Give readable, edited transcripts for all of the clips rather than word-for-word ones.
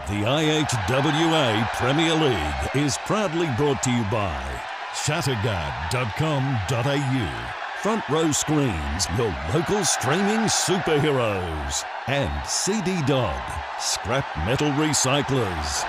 The IHWA Premier League is proudly brought to you by Shatterguard.com.au, Front Row Screens, your local streaming superheroes, and CD Dodd, scrap metal recyclers.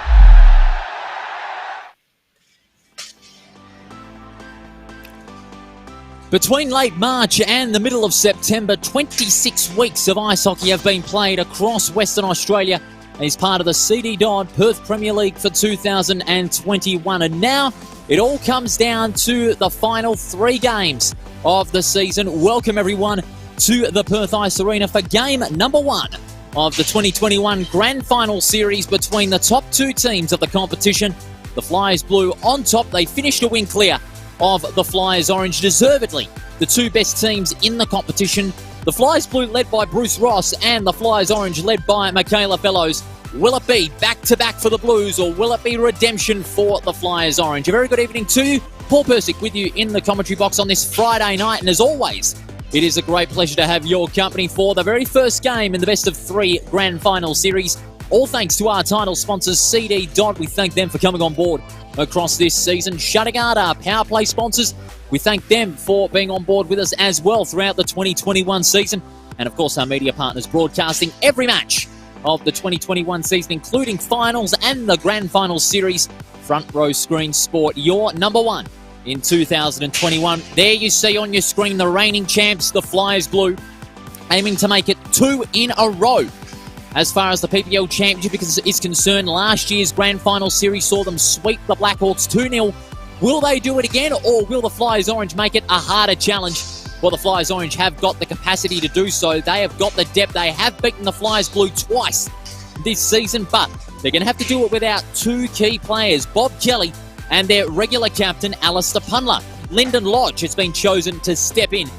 Between late March and the middle of September, 26 weeks of ice hockey have been played across Western Australia as part of the CD Dodd Perth Premier League for 2021. And now it all comes down to the final 3 games of the season. Welcome everyone to the Perth Ice Arena for game number 1 of the 2021 Grand Final Series between the top 2 teams of the competition. The Flyers Blue on top. They finished a win clear of the Flyers Orange, deservedly the 2 best teams in the competition. The Flyers Blue led by Bruce Ross and the Flyers Orange led by Michaela Fellows. Will it be back-to-back for the Blues, or will it be redemption for the Flyers Orange? A very good evening to you. Paul Persick with you in the commentary box on this Friday night, and as always, it is a great pleasure to have your company for the very first game in the best of 3 Grand Final Series. All thanks to our title sponsors, CD Dodd. We thank them for coming on board across this season. Shatterguard, our power play sponsors, we thank them for being on board with us as well throughout the 2021 season. And of course, our media partners broadcasting every match of the 2021 season, including finals and the Grand Final Series. Front Row Screen Sport, your number 1 in 2021. There you see on your screen the reigning champs, the Flyers Blue, aiming to make it 2 in a row. As far as the PPL Championship is concerned, last year's Grand Final Series saw them sweep the Blackhawks 2-0. Will they do it again, or will the Flyers Orange make it a harder challenge? Well, the Flyers Orange have got the capacity to do so. They have got the depth. They have beaten the Flyers Blue twice this season, but they're going to have to do it without 2 key players, Bob Kelly and their regular captain, Alistair Punler. Lyndon Lodge has been chosen to step in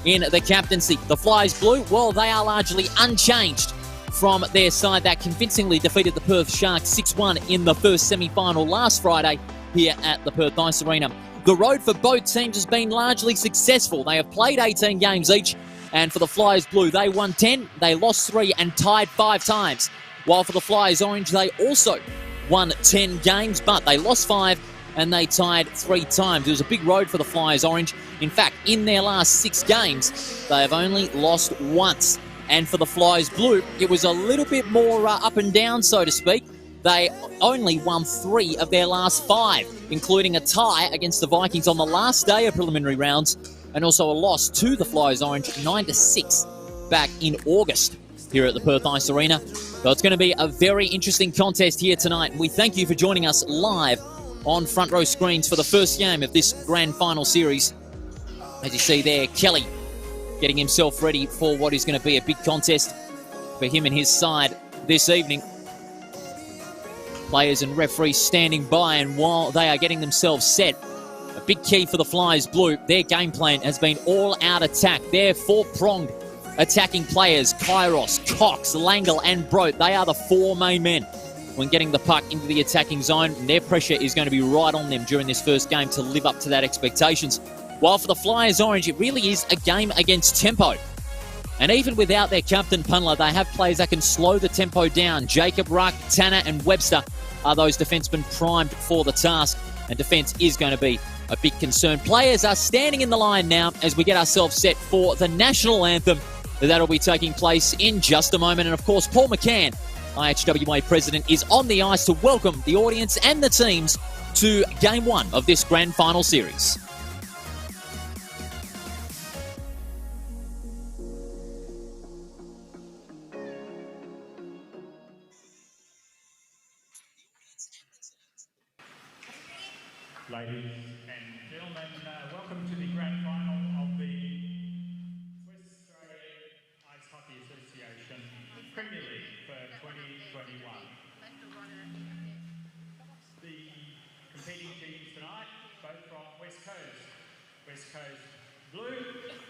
the captaincy. The Flyers Blue, well, they are largely unchanged from their side that convincingly defeated the Perth Sharks 6-1 in the first semi-final last Friday here at the Perth Ice Arena. The road for both teams has been largely successful. They have played 18 games each, and for the Flyers Blue, they won 10, they lost 3 and tied 5 times. While for the Flyers Orange, they also won 10 games, but they lost 5 and they tied 3 times. It was a big road for the Flyers Orange. In fact, in their last 6 games, they have only lost once. And for the Flyers Blue, it was a little bit more up and down, so to speak. They only won 3 of their last 5, including a tie against the Vikings on the last day of preliminary rounds, and also a loss to the Flyers Orange 9-6 back in August here at the Perth Ice Arena. So it's going to be a very interesting contest here tonight. We thank you for joining us live on Front Row Screens for the first game of this Grand Final Series. As you see there, Kelly getting himself ready for what is going to be a big contest for him and his side this evening. Players and referees standing by, and while they are getting themselves set, a big key for the Flyers Blue, their game plan has been all-out attack. Their 4-pronged attacking players, Kairos, Cox, Langle and Brote, they are the 4 main men when getting the puck into the attacking zone. And their pressure is going to be right on them during this first game to live up to that expectations. While for the Flyers Orange, it really is a game against tempo. And even without their captain Punler, they have players that can slow the tempo down. Jacob, Ruck, Tanner and Webster are those defensemen primed for the task. And defence is going to be a big concern. Players are standing in the line now as we get ourselves set for the national anthem. That'll be taking place in just a moment. And of course, Paul McCann, IHWA President, is on the ice to welcome the audience and the teams to Game 1 of this Grand Final Series. Ladies and gentlemen, welcome to the grand final of the West Australian Ice Hockey Association Premier League for 2021. The competing teams tonight, both from West Coast Blue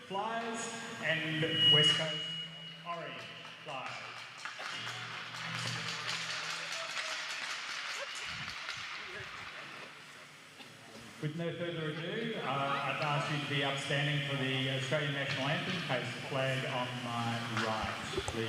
Flyers and West Coast Orange Flyers. With no further ado, I'd ask you to be upstanding for the Australian National Anthem. Place the flag on my right, please.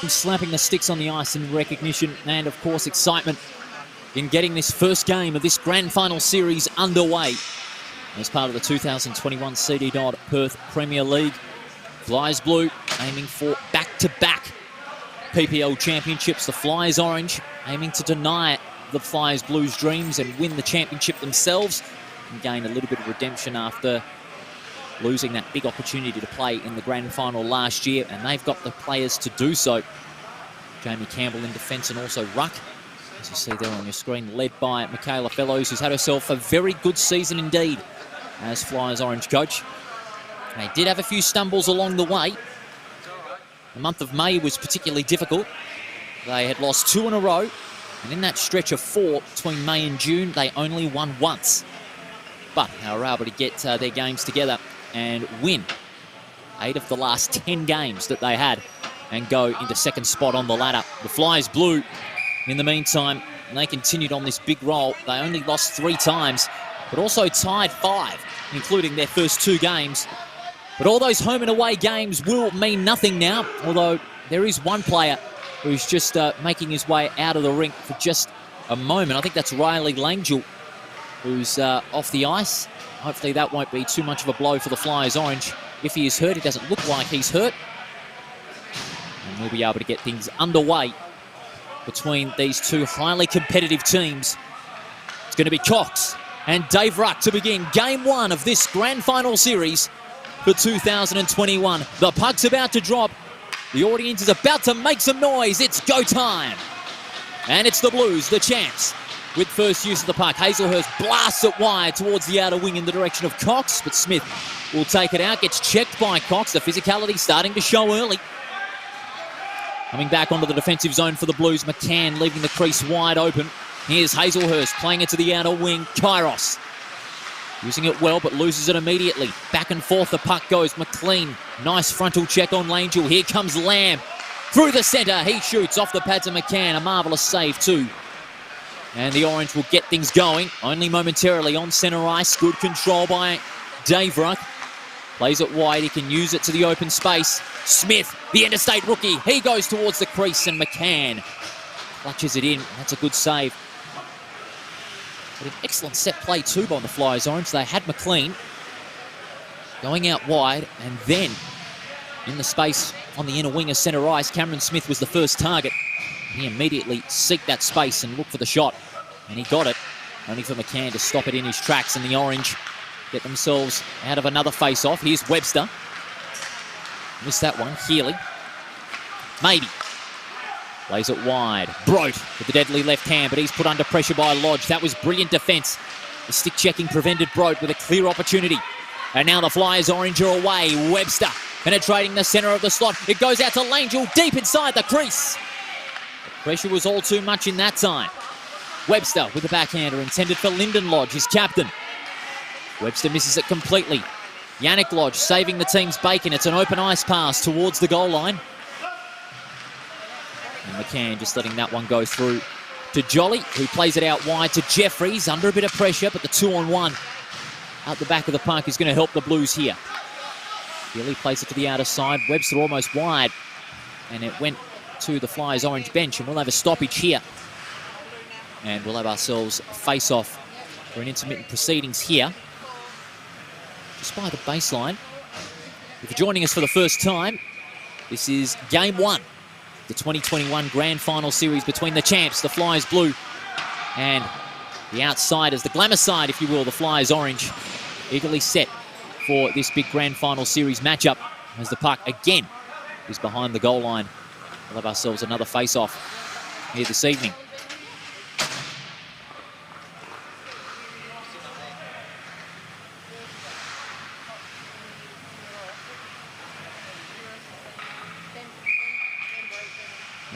Slapping the sticks on the ice in recognition and, of course, excitement in getting this first game of this grand final series underway as part of the 2021 CD Dodd Perth Premier League. Flyers Blue aiming for back-to-back PPL championships. The Flyers Orange aiming to deny the Flyers Blues dreams and win the championship themselves and gain a little bit of redemption after losing that big opportunity to play in the grand final last year, and they've got the players to do so. Jamie Campbell in defence and also ruck, as you see there on your screen, led by Michaela Fellows, who's had herself a very good season indeed as Flyers Orange coach. They did have a few stumbles along the way. The month of May was particularly difficult. They had lost 2 in a row, and in that stretch of 4 between May and June, they only won once. But they were able to get their games together and win 8 of the last 10 games that they had and go into second spot on the ladder. The Flyers Blue, in the meantime, they continued on this big roll. They only lost 3 times, but also tied 5, including their first 2 games. But all those home and away games will mean nothing now, although there is one player who's just making his way out of the rink for just a moment. I think that's Riley Langell, who's off the ice. Hopefully that won't be too much of a blow for the Flyers Orange. If he is hurt, it doesn't look like he's hurt. And we'll be able to get things underway between these 2 highly competitive teams. It's going to be Cox and Dave Ruck to begin game 1 of this grand final series for 2021. The puck's about to drop. The audience is about to make some noise. It's go time. And it's the Blues, the champs, with first use of the puck. Hazelhurst blasts it wide towards the outer wing in the direction of Cox, but Smith will take it out. Gets checked by Cox. The physicality starting to show early. Coming back onto the defensive zone for the Blues. McCann leaving the crease wide open. Here's Hazelhurst playing it to the outer wing. Kairos using it well, but loses it immediately. Back and forth the puck goes. McLean, nice frontal check on Langell. Here comes Lamb through the centre. He shoots off the pads of McCann. A marvellous save too. And the Orange will get things going, only momentarily on centre ice. Good control by Dave Ruck. Plays it wide, he can use it to the open space. Smith, the interstate rookie, he goes towards the crease and McCann clutches it in. That's a good save. But an excellent set play too by the Flyers Orange. They had McLean going out wide, and then in the space on the inner wing of centre ice, Cameron Smith was the first target. He immediately seeked that space and looked for the shot, and he got it, only for McCann to stop it in his tracks, and the Orange get themselves out of another face-off. Here's Webster. Missed that one. Healy. Maybe. Plays it wide. Brote with the deadly left hand, but he's put under pressure by Lodge. That was brilliant defence. The stick checking prevented Brote with a clear opportunity. And now the Flyers Orange are away. Webster penetrating the centre of the slot. It goes out to Langell deep inside the crease. Pressure was all too much in that time. Webster with the backhander intended for Lyndon Lodge, his captain. Webster misses it completely. Yannick Lodge saving the team's bacon. It's an open ice pass towards the goal line. And McCann just letting that one go through to Jolly, who plays it out wide to Jeffries. Under a bit of pressure, but the 2-on-1 out the back of the puck is going to help the Blues here. Gilly plays it to the outer side. Webster almost wide. And it went to the Flyers Orange bench, and we'll have a stoppage here. And we'll have ourselves a face-off for an intermittent proceedings here. Just by the baseline. If you're joining us for the first time, this is Game 1, the 2021 Grand Final Series between the champs, the Flyers Blue, and the outsiders, the glamour side, if you will, the Flyers Orange, eagerly set for this big Grand Final Series matchup as the puck again is behind the goal line. We'll have ourselves another face-off here this evening.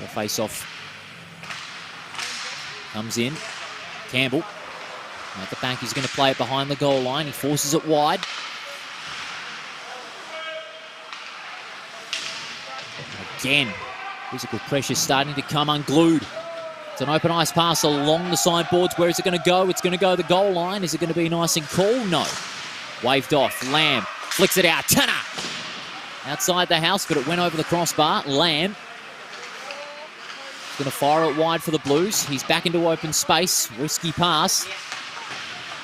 The face-off comes in. Campbell at the back, he's going to play it behind the goal line. He forces it wide. Again, physical pressure starting to come unglued. It's an open ice pass along the sideboards. Where is it going to go? It's going to go to the goal line. Is it going to be nice and cool? No. Waved off. Lamb flicks it out. Tanner outside the house, but it went over the crossbar. Lamb going to fire it wide for the Blues. He's back into open space. Risky pass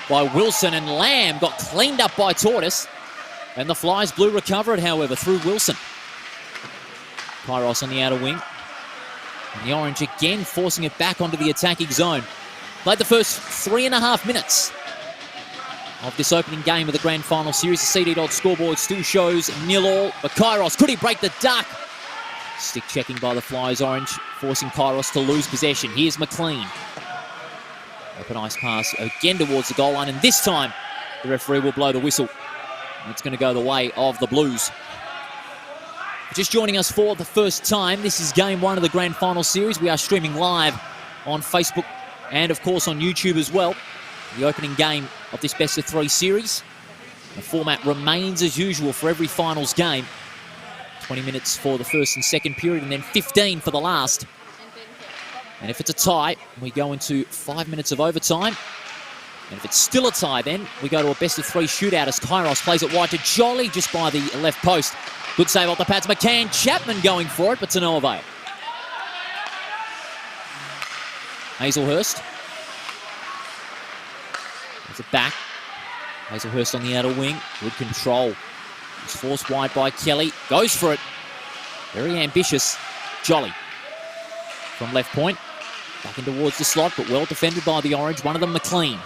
by Wilson, and Lamb got cleaned up by Tortoise. And the Flyers Blue recover it, however, through Wilson. Kairos on the outer wing. And the Orange again forcing it back onto the attacking zone. Played the first 3.5 minutes of this opening game of the Grand Final Series. The CD Dodd scoreboard still shows 0-0. But Kairos, could he break the duck? Stick checking by the Flyers Orange, forcing Kairos to lose possession. Here's McLean. Open ice pass again towards the goal line, and this time the referee will blow the whistle. It's going to go the way of the Blues. Just joining us for the first time, this is Game 1 of the Grand Final Series. We are streaming live on Facebook and, of course, on YouTube as well. The opening game of this best-of-3 series. The format remains as usual for every finals game. 20 minutes for the first and second period, and then 15 for the last. And if it's a tie, we go into 5 minutes of overtime. And if it's still a tie, then we go to a best-of-3 shootout as Kairos plays it wide to Jolly just by the left post. Good save off the pads. McCann, Chapman going for it, but to no avail. Hazelhurst. There's it back. Hazelhurst on the outer wing. Good control. He's forced wide by Kelly. Goes for it. Very ambitious. Jolly from left point. Back in towards the slot, but well defended by the Orange. One of them, McLean.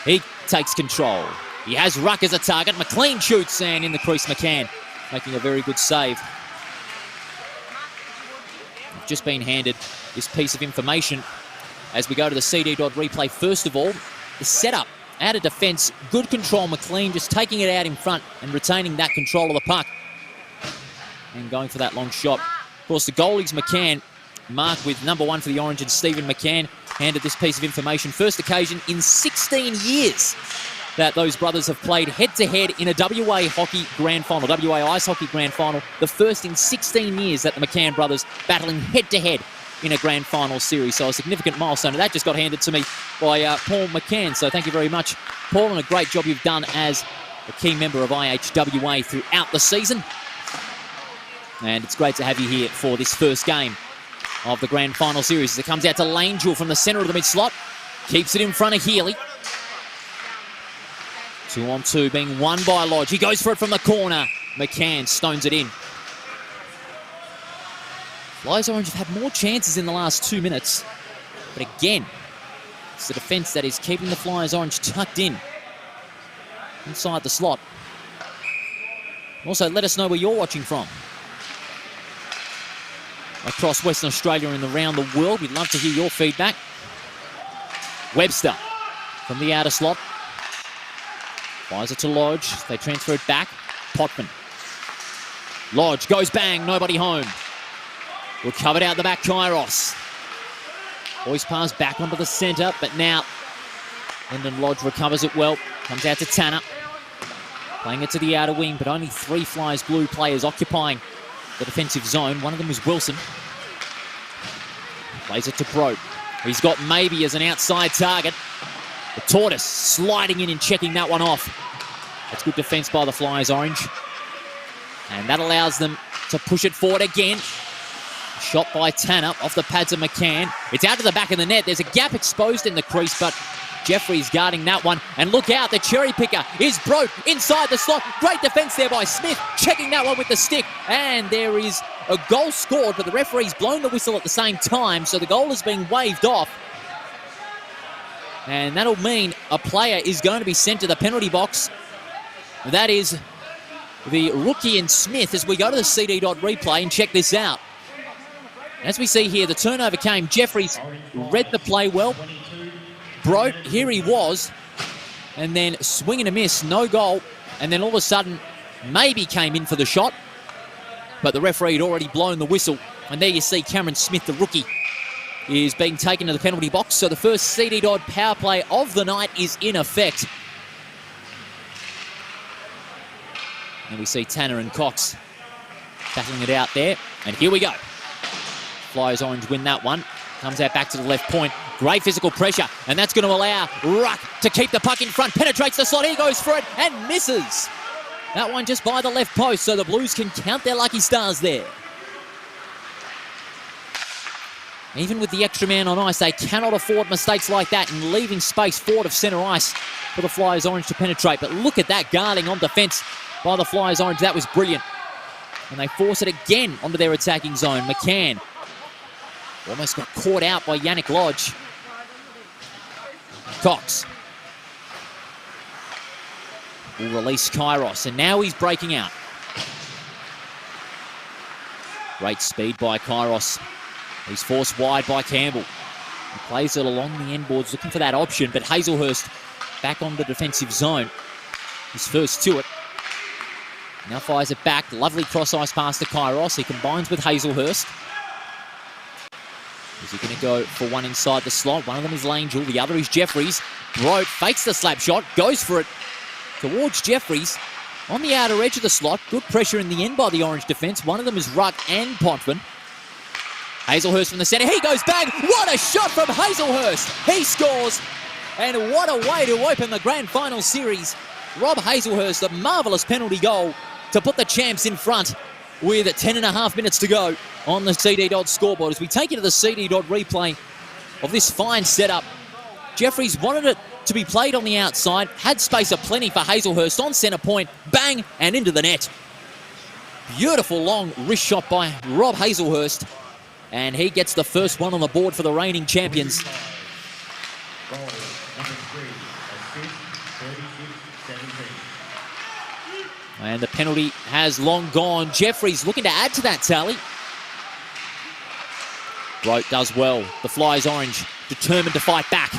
He takes control. He has Ruck as a target. McLean shoots, and in the crease, McCann making a very good save. I've just been handed this piece of information as we go to the CD Dodd replay. First of all, the setup out of defence, good control. McLean just taking it out in front and retaining that control of the puck and going for that long shot. Of course, the goalie's McCann, marked with number 1 for the Orange, and Stephen McCann handed this piece of information. First occasion in 16 years that those brothers have played head-to-head in a WA hockey grand final, WA ice hockey grand final. The first in 16 years that the McCann brothers battling head-to-head in a grand final series. So a significant milestone. And that just got handed to me by Paul McCann. So thank you very much, Paul, and a great job you've done as a key member of IHWA throughout the season. And it's great to have you here for this first game of the Grand Final Series as it comes out to Langell from the centre of the mid-slot. Keeps it in front of Healy. 2-on-2 being won by Lodge. He goes for it from the corner. McCann stones it in. Flyers Orange have had more chances in the last 2 minutes. But again, it's the defence that is keeping the Flyers Orange tucked in inside the slot. Also, let us know where you're watching from across Western Australia and around the world. We'd love to hear your feedback. Webster from the outer slot. Fires it to Lodge. They transfer it back. Potman. Lodge goes bang. Nobody home. Recovered out the back, Kairos. Boys pass back onto the centre, but now Lyndon Lodge recovers it well. Comes out to Tanner. Playing it to the outer wing, but only 3 Flyers Blue players occupying the defensive zone. One of them is Wilson. Plays it to Broad. He's got maybe as an outside target. The Tortoise sliding in and checking that one off. That's good defence by the Flyers Orange. And that allows them to push it forward again. Shot by Tanner off the pads of McCann. It's out to the back of the net. There's a gap exposed in the crease, but Jeffrey's guarding that one. And look out, the cherry picker is Broad inside the slot. Great defence there by Smith, checking that one with the stick. And there is a goal scored, but the referee's blown the whistle at the same time, so the goal is being waved off. And that'll mean a player is going to be sent to the penalty box. That is the rookie in Smith as we go to the CD Dodd replay and check this out. As we see here, the turnover came. Jeffries read the play well. Broad, here he was. And then swing and a miss, no goal. And then all of a sudden, maybe came in for the shot. But the referee had already blown the whistle. And there you see Cameron Smith, the rookie, is being taken to the penalty box. So the first CD Dodd power play of the night is in effect. And we see Tanner and Cox battling it out there. And here we go. Flyers Orange win that one. Comes out back to the left point. Great physical pressure. And that's going to allow Ruck to keep the puck in front. Penetrates the slot. He goes for it and misses. That one just by the left post. So the Blues can count their lucky stars there. Even with the extra man on ice, they cannot afford mistakes like that and leaving space forward of centre ice for the Flyers Orange to penetrate. But look at that guarding on defence by the Flyers Orange. That was brilliant. And they force it again onto their attacking zone. McCann almost got caught out by Yannick Lodge. Cox will release Kairos, and now he's breaking out. Great speed by Kairos. He's forced wide by Campbell. He plays it along the end boards, looking for that option, but Hazelhurst back on the defensive zone. He's first to it. Now fires it back. Lovely cross-ice pass to Kairos. He combines with Hazelhurst. Is he going to go for one inside the slot? One of them is Langell. The other is Jeffries. Broke, fakes the slap shot, goes for it towards Jeffries. On the outer edge of the slot. Good pressure in the end by the Orange defence. One of them is Ruck and Potvin. Hazelhurst from the centre. He goes back. What a shot from Hazelhurst. He scores. And what a way to open the grand final series. Rob Hazelhurst, a marvellous penalty goal to put the champs in front with 10.5 minutes to go on the CD Dodd scoreboard. As we take you to the CD Dodd replay of this fine setup. Jeffries wanted it to be played on the outside. Had space aplenty for Hazelhurst on centre point. Bang, and into the net. Beautiful long wrist shot by Rob Hazelhurst. And he gets the first one on the board for the reigning champions. Goal number 3, assist 36-17. And the penalty has long gone. Jeffries looking to add to that tally. Rote does well. The Flyers Orange determined to fight back.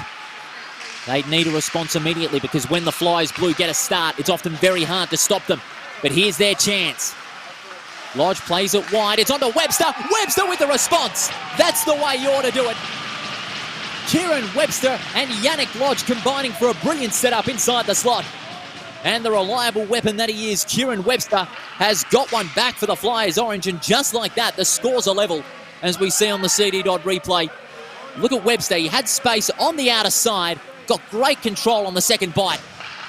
They need a response immediately because when the Flyers Blue get a start, it's often very hard to stop them. But here's their chance. Lodge plays it wide. It's on to Webster. Webster with the response. That's the way you ought to do it. Kieran Webster and Yannick Lodge combining for a brilliant setup inside the slot. And the reliable weapon that he is, Kieran Webster, has got one back for the Flyers Orange. And just like that, the scores are level, as we see on the CD Dodd replay. Look at Webster. He had space on the outer side, got great control on the second bite,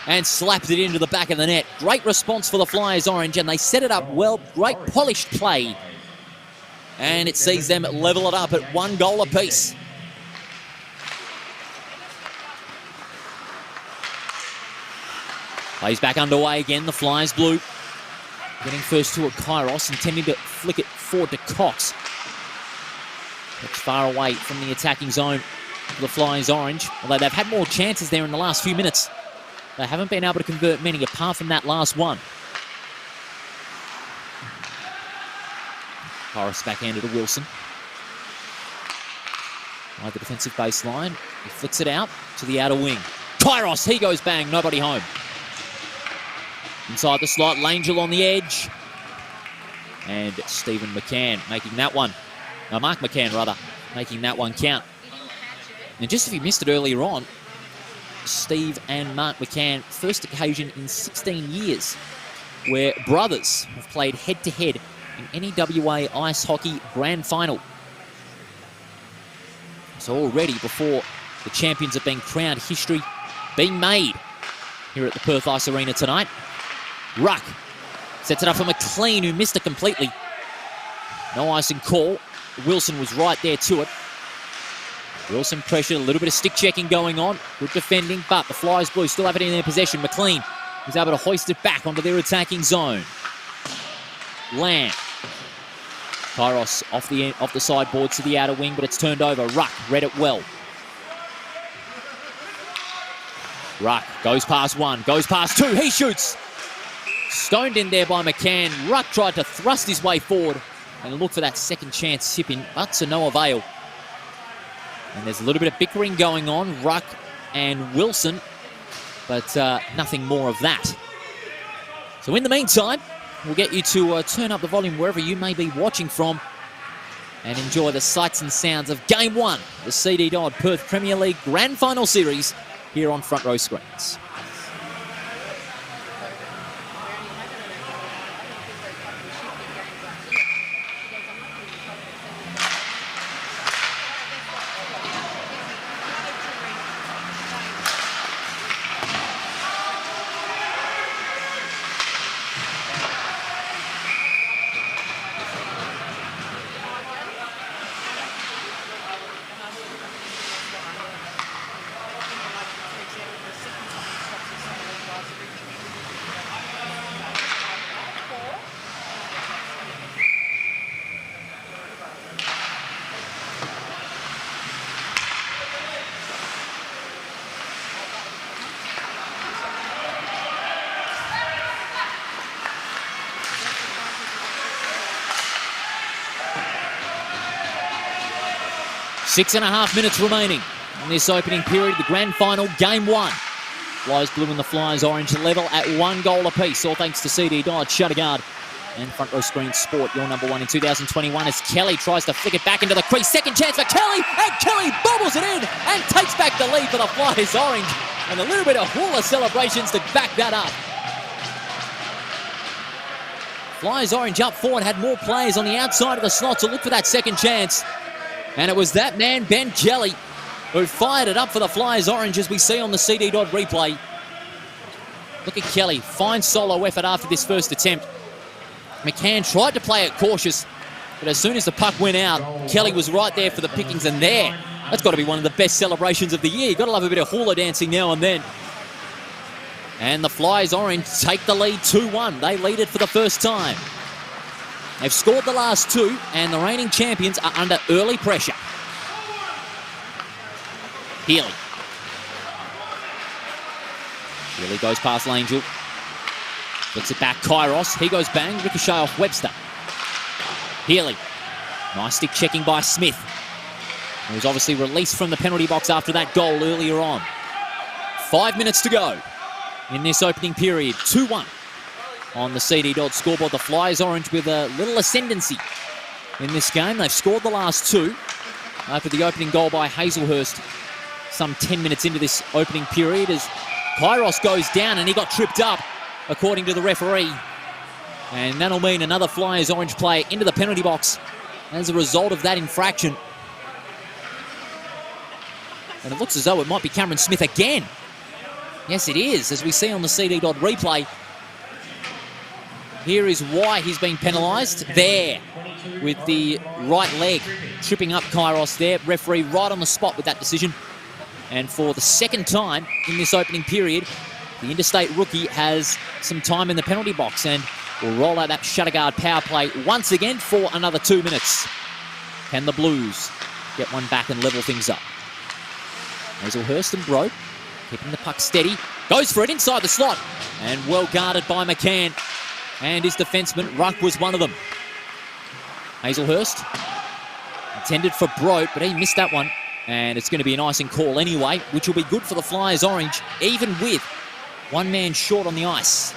and slapped it into the back of the net. Great response for the Flyers Orange, and they set it up well. Great polished play. And it sees them level it up at 1 goal apiece. Plays back underway again, the Flyers Blue. Getting first to a Kairos, intending to flick it forward to Cox. That's far away from the attacking zone for the Flyers Orange. Although they've had more chances there in the last few minutes. They haven't been able to convert many apart from that last one. Kairos backhanded to Wilson. By the defensive baseline. He flicks it out to the outer wing. Kairos, he goes bang, nobody home. Inside the slot, Langell on the edge. And Stephen McCann making that one. No, Mark McCann, rather, making that one count. And just if you missed it earlier on, Steve and Mark McCann, first occasion in 16 years where brothers have played head-to-head in any WA Ice Hockey Grand Final. So already before the champions have been crowned, history being made here at the Perth Ice Arena tonight. Ruck sets it up for McLean, who missed it completely. No icing call. Wilson was right there to it. Wilson pressured, a little bit of stick checking going on. Good defending, but the Flyers Blue still have it in their possession. McLean was able to hoist it back onto their attacking zone. Lamb. Kairos off the sideboard to the outer wing, but it's turned over. Ruck read it well. Ruck goes past one, goes past two. He shoots. Stoned in there by McCann. Ruck tried to thrust his way forward and look for that second chance tip in, but to no avail. And there's a little bit of bickering going on, Ruck and Wilson, but nothing more of that. So in the meantime, we'll get you to turn up the volume wherever you may be watching from and enjoy the sights and sounds of Game 1, the CD Dodd Perth Premier League Grand Final Series here on Front Row Screens. 6.5 minutes remaining in this opening period, the grand final, game 1. Flyers blue and the Flyers orange level at 1 goal apiece, all thanks to CD Dodd, Shutter Guard, and Front Row Screen Sport, your number 1 in 2021, as Kelly tries to flick it back into the crease. Second chance for Kelly, and Kelly bobbles it in and takes back the lead for the Flyers orange. And a little bit of hula celebrations to back that up. Flyers orange up forward, had more players on the outside of the slot to look for that second chance. And it was that man, Ben Kelly, who fired it up for the Flyers orange, as we see on the CD Dodd replay. Look at Kelly, fine solo effort after this first attempt. McCann tried to play it cautious, but as soon as the puck went out, Kelly was right there for the pickings, and there, that's got to be one of the best celebrations of the year. You've got to love a bit of hula dancing now and then. And the Flyers orange take the lead 2-1. They lead it for the first time. They've scored the last 2, and the reigning champions are under early pressure. Healy. Healy goes past Langell. Flicks it back, Kairos. He goes bang, ricochet off Webster. Healy. Nice stick checking by Smith. He was obviously released from the penalty box after that goal earlier on. 5 minutes to go in this opening period. 2-1 on the CD Dodd scoreboard. The Flyers orange with a little ascendancy in this game. They've scored the last 2 after the opening goal by Hazelhurst some 10 minutes into this opening period, as Kairos goes down and he got tripped up, according to the referee. And that'll mean another Flyers orange player into the penalty box as a result of that infraction. And it looks as though it might be Cameron Smith again. Yes, it is, as we see on the CD Dodd replay. Here is why he's been penalised. There, with the right leg, tripping up Kairos there. Referee right on the spot with that decision. And for the second time in this opening period, the interstate rookie has some time in the penalty box and will roll out that Shutter Guard power play once again for another 2 minutes. Can the Blues get one back and level things up? Hazelhurst and Broke keeping the puck steady. Goes for it inside the slot. And well guarded by McCann. And his defenseman, Ruck, was one of them. Hazelhurst intended for Broke, but he missed that one. And it's going to be an icing call anyway, which will be good for the Flyers orange, even with one man short on the ice.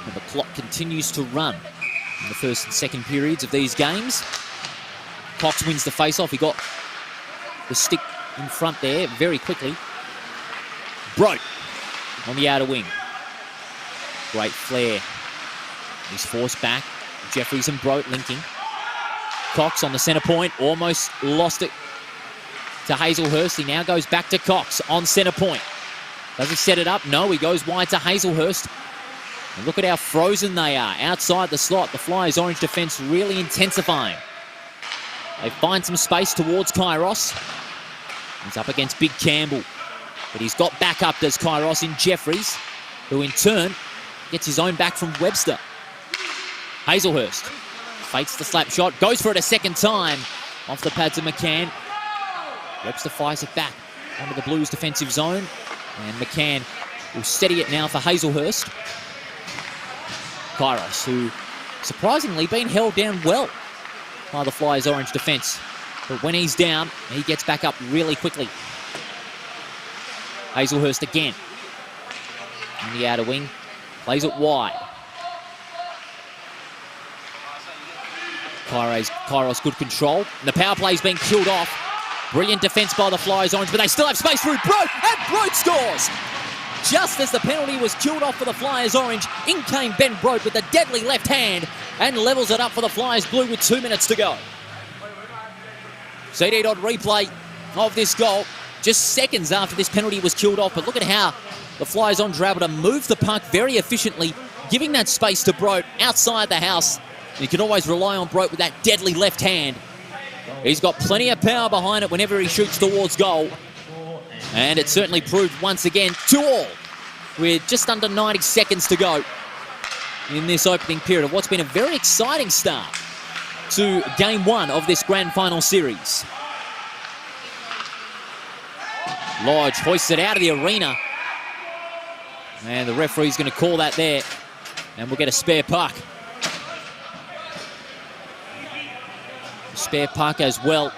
And the clock continues to run in the first and second periods of these games. Cox wins the face-off. He got the stick in front there very quickly. Broke on the outer wing. Great flare. He's forced back. Jeffries and Broke linking. Cox on the centre point. Almost lost it to Hazelhurst. He now goes back to Cox on centre point. Does he set it up? No, he goes wide to Hazelhurst. And look at how frozen they are outside the slot. The Flyers orange defence really intensifying. They find some space towards Kairos. He's up against Big Campbell. But he's got backup, does Kairos, in Jeffries, who in turn gets his own back from Webster. Hazelhurst fakes the slap shot, goes for it a second time off the pads of McCann. Webster fires it back onto the Blues defensive zone. And McCann will steady it now for Hazelhurst. Kairos, who surprisingly been held down well by the Flyers orange defence. But when he's down, he gets back up really quickly. Hazelhurst again. In the outer wing. Plays it wide. Kairos, good control. And the power play's been killed off. Brilliant defence by the Flyers orange, but they still have space through Broke, and Broke scores! Just as the penalty was killed off for the Flyers orange, in came Ben Broke with a deadly left hand and levels it up for the Flyers blue with 2 minutes to go. CD Dodd replay of this goal just seconds after this penalty was killed off. But look at how the Flyers orange were able to move the puck very efficiently, giving that space to Broke outside the house. And you can always rely on Broke with that deadly left hand. He's got plenty of power behind it whenever he shoots towards goal. And it certainly proved once again 2-2 with just under 90 seconds to go in this opening period of what's been a very exciting start to game 1 of this grand final series. Lodge hoists it out of the arena. And the referee's going to call that there. And we'll get a spare puck. Spare puck as well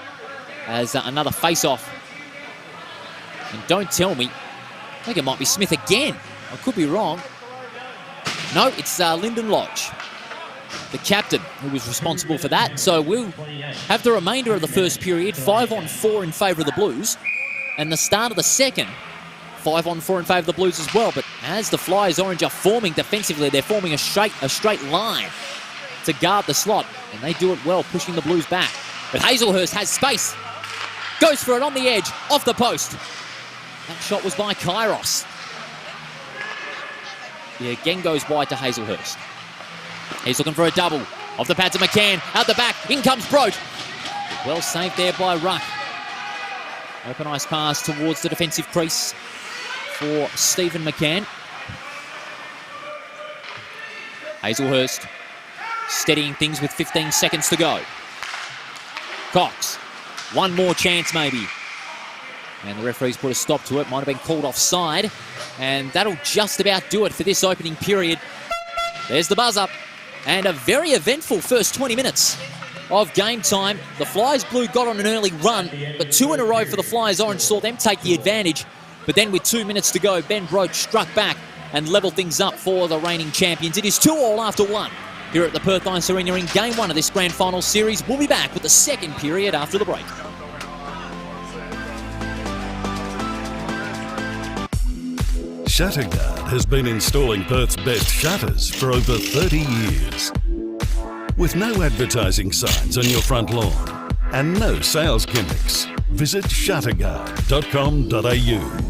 as another face-off. And don't tell me, I think it might be Smith again. I could be wrong. No, it's Lyndon Lodge, the captain, who was responsible for that. So we'll have the remainder of the first period, 5-on-4 in favour of the Blues. And the start of the second, 5-on-4 in favour of the Blues as well. But as the Flyers Orange are forming defensively, they're forming a straight line to guard the slot. And they do it well, pushing the Blues back. But Hazelhurst has space. Goes for it on the edge, off the post. That shot was by Kairos. He again goes wide to Hazelhurst. He's looking for a double. Off the pads of McCann. Out the back. In comes Brote. Well saved there by Ruck. Open ice pass towards the defensive crease for Stephen McCann. Hazelhurst steadying things with 15 seconds to go. Cox. One more chance maybe. And the referee's put a stop to it. Might have been called offside. And that'll just about do it for this opening period. There's the buzz up. And a very eventful first 20 minutes of game time. The Flyers Blue got on an early run, but 2 in a row for the Flyers Orange saw them take the advantage. But then with 2 minutes to go, Ben Brote struck back and levelled things up for the reigning champions. It is 2-2 after 1 here at the Perth Ice Arena in Game 1 of this Grand Final Series. We'll be back with the second period after the break. Shutterguard has been installing Perth's best shutters for over 30 years. With no advertising signs on your front lawn and no sales gimmicks, visit shutterguard.com.au.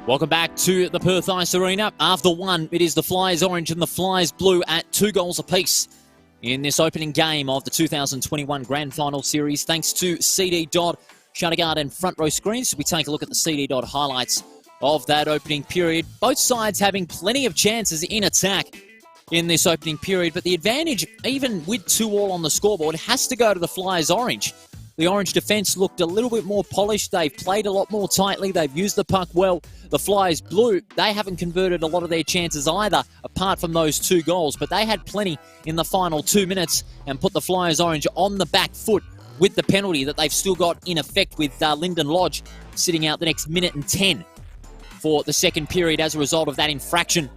Welcome back to the Perth Ice Arena. After 1, it is the Flyers Orange and the Flyers Blue at 2 goals apiece in this opening game of the 2021 Grand Final Series. Thanks to CD Dodd, Shutterguard and Front Row Screens. We take a look at the CD Dodd highlights of that opening period. Both sides having plenty of chances in attack in this opening period, but the advantage, even with 2-2 on the scoreboard, has to go to the Flyers Orange. The Orange defence looked a little bit more polished. They've played a lot more tightly. They've used the puck well. The Flyers Blue, they haven't converted a lot of their chances either, apart from those 2 goals. But they had plenty in the final 2 minutes and put the Flyers Orange on the back foot with the penalty that they've still got in effect with Lyndon Lodge sitting out the next minute and 10 for the second period as a result of that infraction.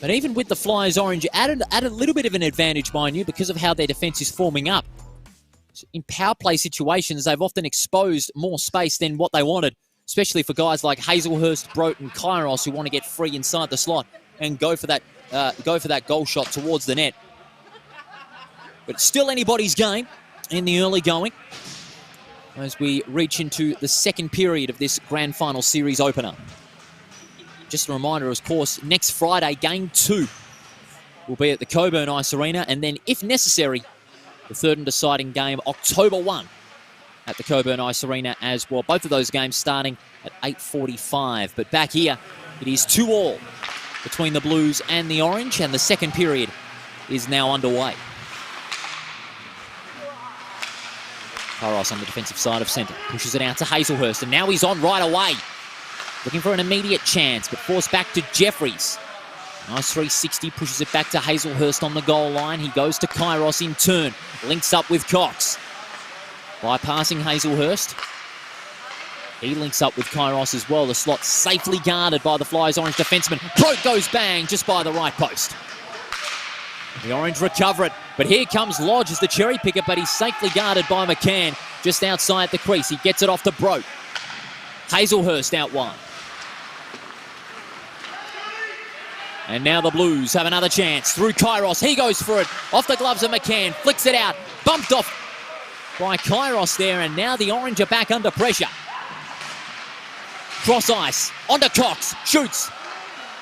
But even with the Flyers Orange, added a little bit of an advantage, mind you, because of how their defence is forming up. In power play situations, they've often exposed more space than what they wanted, especially for guys like Hazelhurst, Brote and Kairos who want to get free inside the slot and go for that goal shot towards the net. But it's still anybody's game in the early going as we reach into the second period of this Grand Final Series opener. Just a reminder, of course, next Friday, Game 2 will be at the Cockburn Ice Arena, and then, if necessary, the third and deciding game, October 1, at the Cockburn Ice Arena as well. Both of those games starting at 8:45. But back here, it is 2-2 between the Blues and the Orange, and the second period is now underway. Kairos on the defensive side of centre, pushes it out to Hazelhurst, and now he's on right away. Looking for an immediate chance, but forced back to Jeffries. Nice 360, pushes it back to Hazelhurst on the goal line. He goes to Kairos in turn, links up with Cox. Bypassing Hazelhurst. He links up with Kairos as well. The slot safely guarded by the Flyers Orange defenseman. Broke goes bang just by the right post. The Orange recover it, but here comes Lodge as the cherry picker, but he's safely guarded by McCann just outside the crease. He gets it off to Broke. Hazelhurst out wide. And now the Blues have another chance through Kairos. He goes for it. Off the gloves of McCann. Flicks it out. Bumped off by Kairos there. And now the Orange are back under pressure. Cross ice. Onto Cox. Shoots.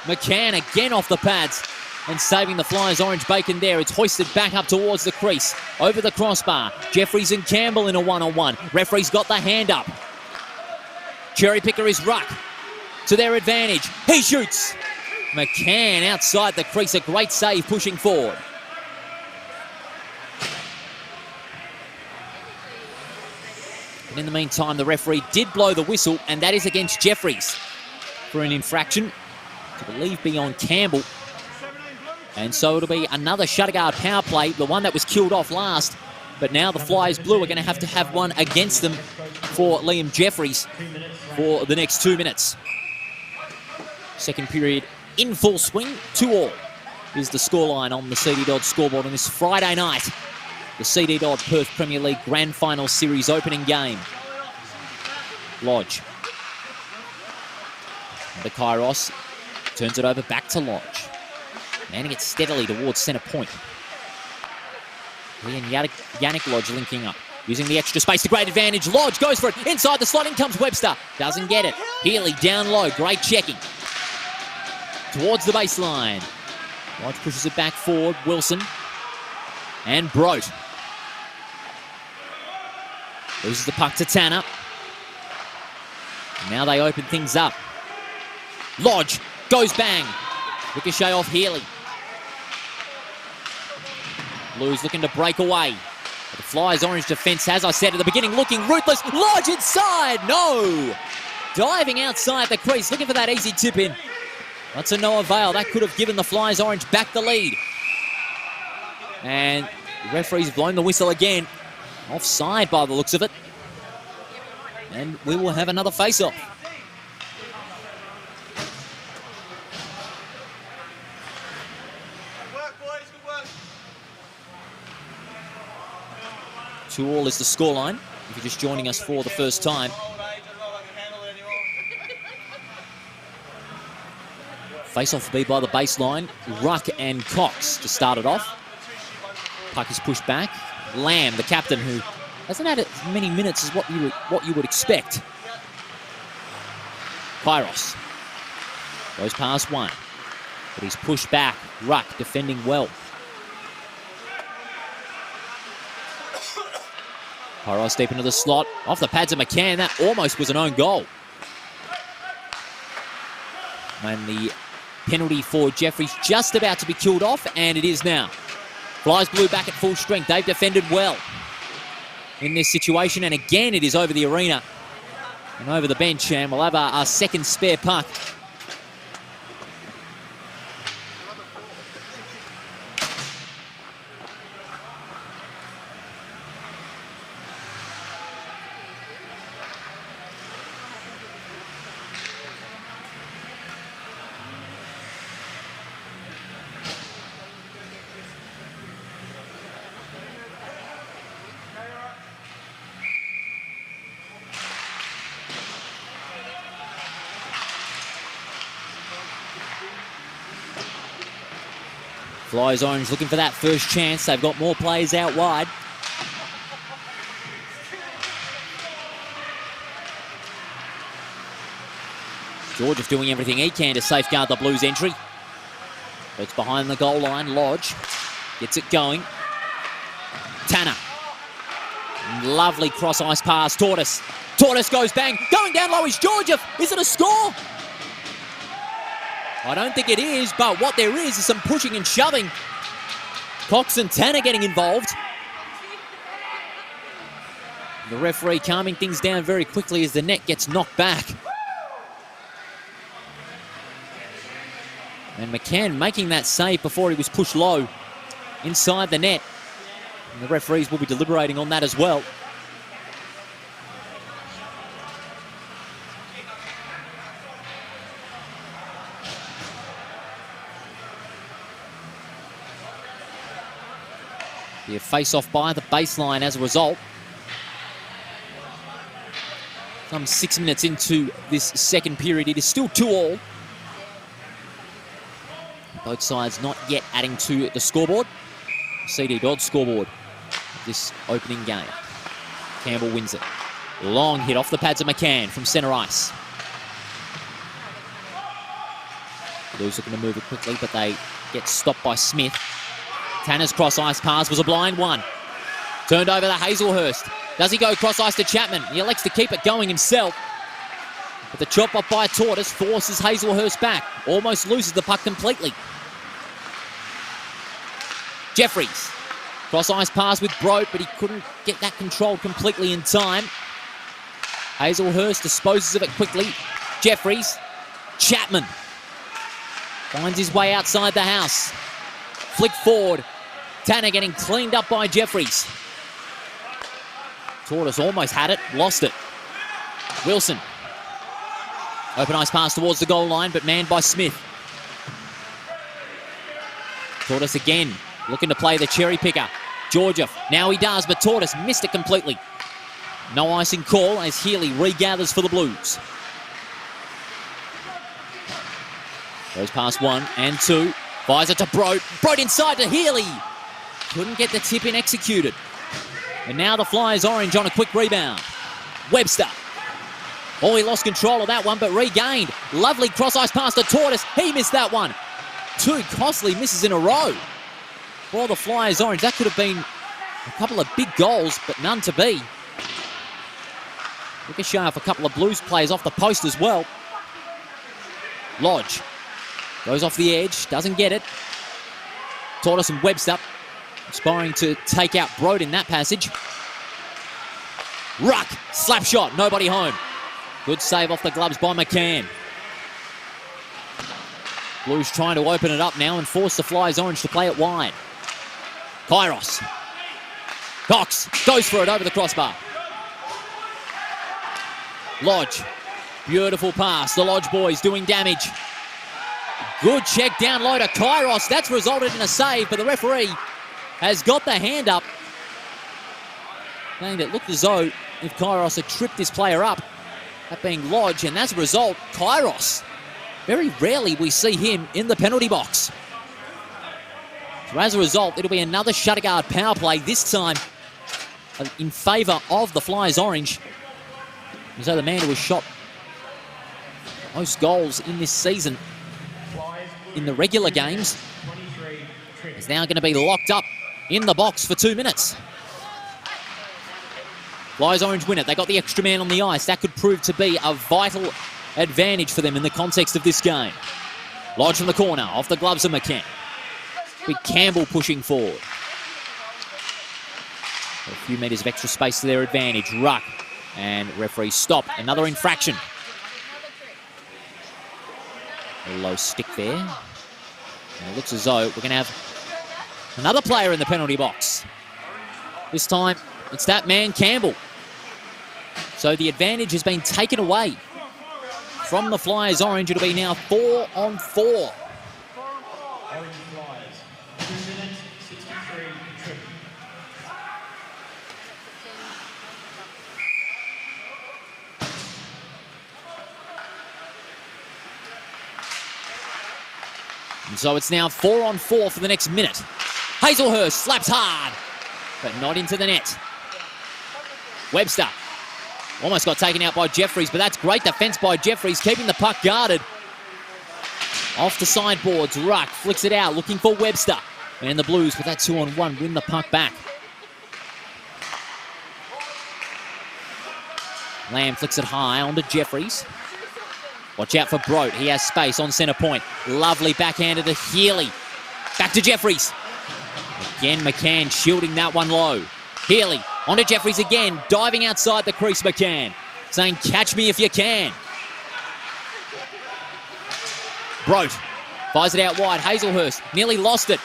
McCann again off the pads. And saving the Flyers Orange bacon there. It's hoisted back up towards the crease. Over the crossbar. Jeffries and Campbell in a one-on-one. Referee's got the hand up. Cherry picker is Ruck. To their advantage. He shoots. McCann outside the crease, a great save pushing forward. And in the meantime, the referee did blow the whistle, and that is against Jeffries for an infraction, to believe be on Campbell. And so it'll be another Shutterguard power play, the one that was killed off last. But now the Flyers Blue are going to have one against them for Liam Jeffries for the next 2 minutes. Second period in full swing, 2-2 is the scoreline on the CD Dodd scoreboard on this Friday night. The CD Dodd Perth Premier League Grand Final Series opening game. Lodge. The Kairos turns it over back to Lodge. Manning it steadily towards centre point. He and Yannick Lodge linking up. Using the extra space to great advantage. Lodge goes for it. Inside the slot, in comes Webster. Doesn't get it. Healy down low. Great checking. Towards the baseline. Lodge pushes it back forward. Wilson. And Brote. Loses the puck to Tanner. Now they open things up. Lodge goes bang. Ricochet off Healy. Blues looking to break away. But the Flyers Orange defence, as I said at the beginning, looking ruthless. Lodge inside. No. Diving outside the crease. Looking for that easy tip in. That's a no avail. That could have given the Flyers Orange back the lead. And the referee's blown the whistle again. Offside by the looks of it. And we will have another face-off. Good work, boys. Good work. 2-2 is the scoreline. If you're just joining us for the first time. Face-off will be by the baseline. Ruck and Cox to start it off. Puck is pushed back. Lamb, the captain, who hasn't had as many minutes as what you would expect. Kairos goes past one, but he's pushed back. Ruck defending well. Kairos deep into the slot. Off the pads of McCann. That almost was an own goal. And the penalty for Jeffries just about to be killed off, and it is now. Flyers Blue back at full strength. They've defended well in this situation, and again it is over the arena and over the bench, and we'll have our second spare puck. Flyers Orange looking for that first chance. They've got more players out wide. George doing everything he can to safeguard the Blues' entry. It's behind the goal line. Lodge gets it going. Tanner. Lovely cross ice pass. Tortoise. Tortoise goes bang. Going down low is Georgiev. Is it a score? I don't think it is, but what there is some pushing and shoving. Cox and Tanner getting involved. The referee calming things down very quickly as the net gets knocked back. And McCann making that save before he was pushed low inside the net. And the referees will be deliberating on that as well. Be a face-off by the baseline as a result. Some 6 minutes into this second period, it is still 2-2. Both sides not yet adding to the scoreboard. CD Dodd scoreboard this opening game. Campbell wins it. Long hit off the pads of McCann from centre ice. Blues looking to move it quickly, but they get stopped by Smith. Tanner's cross-ice pass was a blind one. Turned over to Hazelhurst. Does he go cross-ice to Chapman? He elects to keep it going himself. But the chop up by Tortoise forces Hazelhurst back. Almost loses the puck completely. Jeffries. Cross-ice pass with Brote, but he couldn't get that controlled completely in time. Hazelhurst disposes of it quickly. Jeffries. Chapman. Finds his way outside the house. Flick forward. Tanner getting cleaned up by Jeffries. Tortoise almost had it, lost it. Wilson. Open ice pass towards the goal line, but manned by Smith. Tortoise again, looking to play the cherry picker. Georgiev, now he does, but Tortoise missed it completely. No icing call as Healy regathers for the Blues. Goes past 1 and 2. Fires it to Brote. Brote inside to Healy. Couldn't get the tip in executed. And now the Flyers orange on a quick rebound. Webster. Oh, he lost control of that one, but regained. Lovely cross-ice pass to Tortoise. He missed that one. 2 costly misses in a row. For the Flyers orange, that could have been a couple of big goals, but none to be. Ricochet off a couple of Blues players off the post as well. Lodge. Goes off the edge, doesn't get it. Tortoise and Webster aspiring to take out Broad in that passage. Ruck, slap shot, nobody home. Good save off the gloves by McCann. Blues trying to open it up now and force the Flyers orange to play it wide. Kairos. Cox goes for it over the crossbar. Lodge. Beautiful pass. The Lodge boys doing damage. Good check down low to Kairos. That's resulted in a save, but the referee has got the hand up. Saying that looked as though if Kairos had tripped this player up, that being Lodge, and as a result, Kairos. Very rarely we see him in the penalty box. So as a result, it'll be another Shutterguard power play, this time in favour of the Flyers orange. So the man who has shot most goals in this season in the regular games is now going to be locked up in the box for 2 minutes. Flyers orange win it. They got the extra man on the ice. That could prove to be a vital advantage for them in the context of this game. Lodge from the corner, off the gloves of McCann. Big Campbell pushing forward. A few metres of extra space to their advantage. Ruck. And referee stop. Another infraction. A low stick there. And it looks as though we're going to have another player in the penalty box. This time, it's that man, Campbell. So the advantage has been taken away from the Flyers orange. It'll be now 4 on 4. Orange Flyers, 2 minutes, 63 trip. And so it's now 4 on 4 for the next minute. Hazelhurst slaps hard, but not into the net. Webster almost got taken out by Jeffries, but that's great defence by Jeffries, keeping the puck guarded. Off the sideboards, Ruck flicks it out, looking for Webster. And the Blues, with that 2-on-1, win the puck back. Lamb flicks it high onto Jeffries. Watch out for Brote. He has space on centre point. Lovely backhander to Healy. Back to Jeffries. Again, McCann shielding that one low. Healy onto Jeffries again. Diving outside the crease, McCann. Saying, catch me if you can. Brote Fires it out wide. Hazelhurst nearly lost it.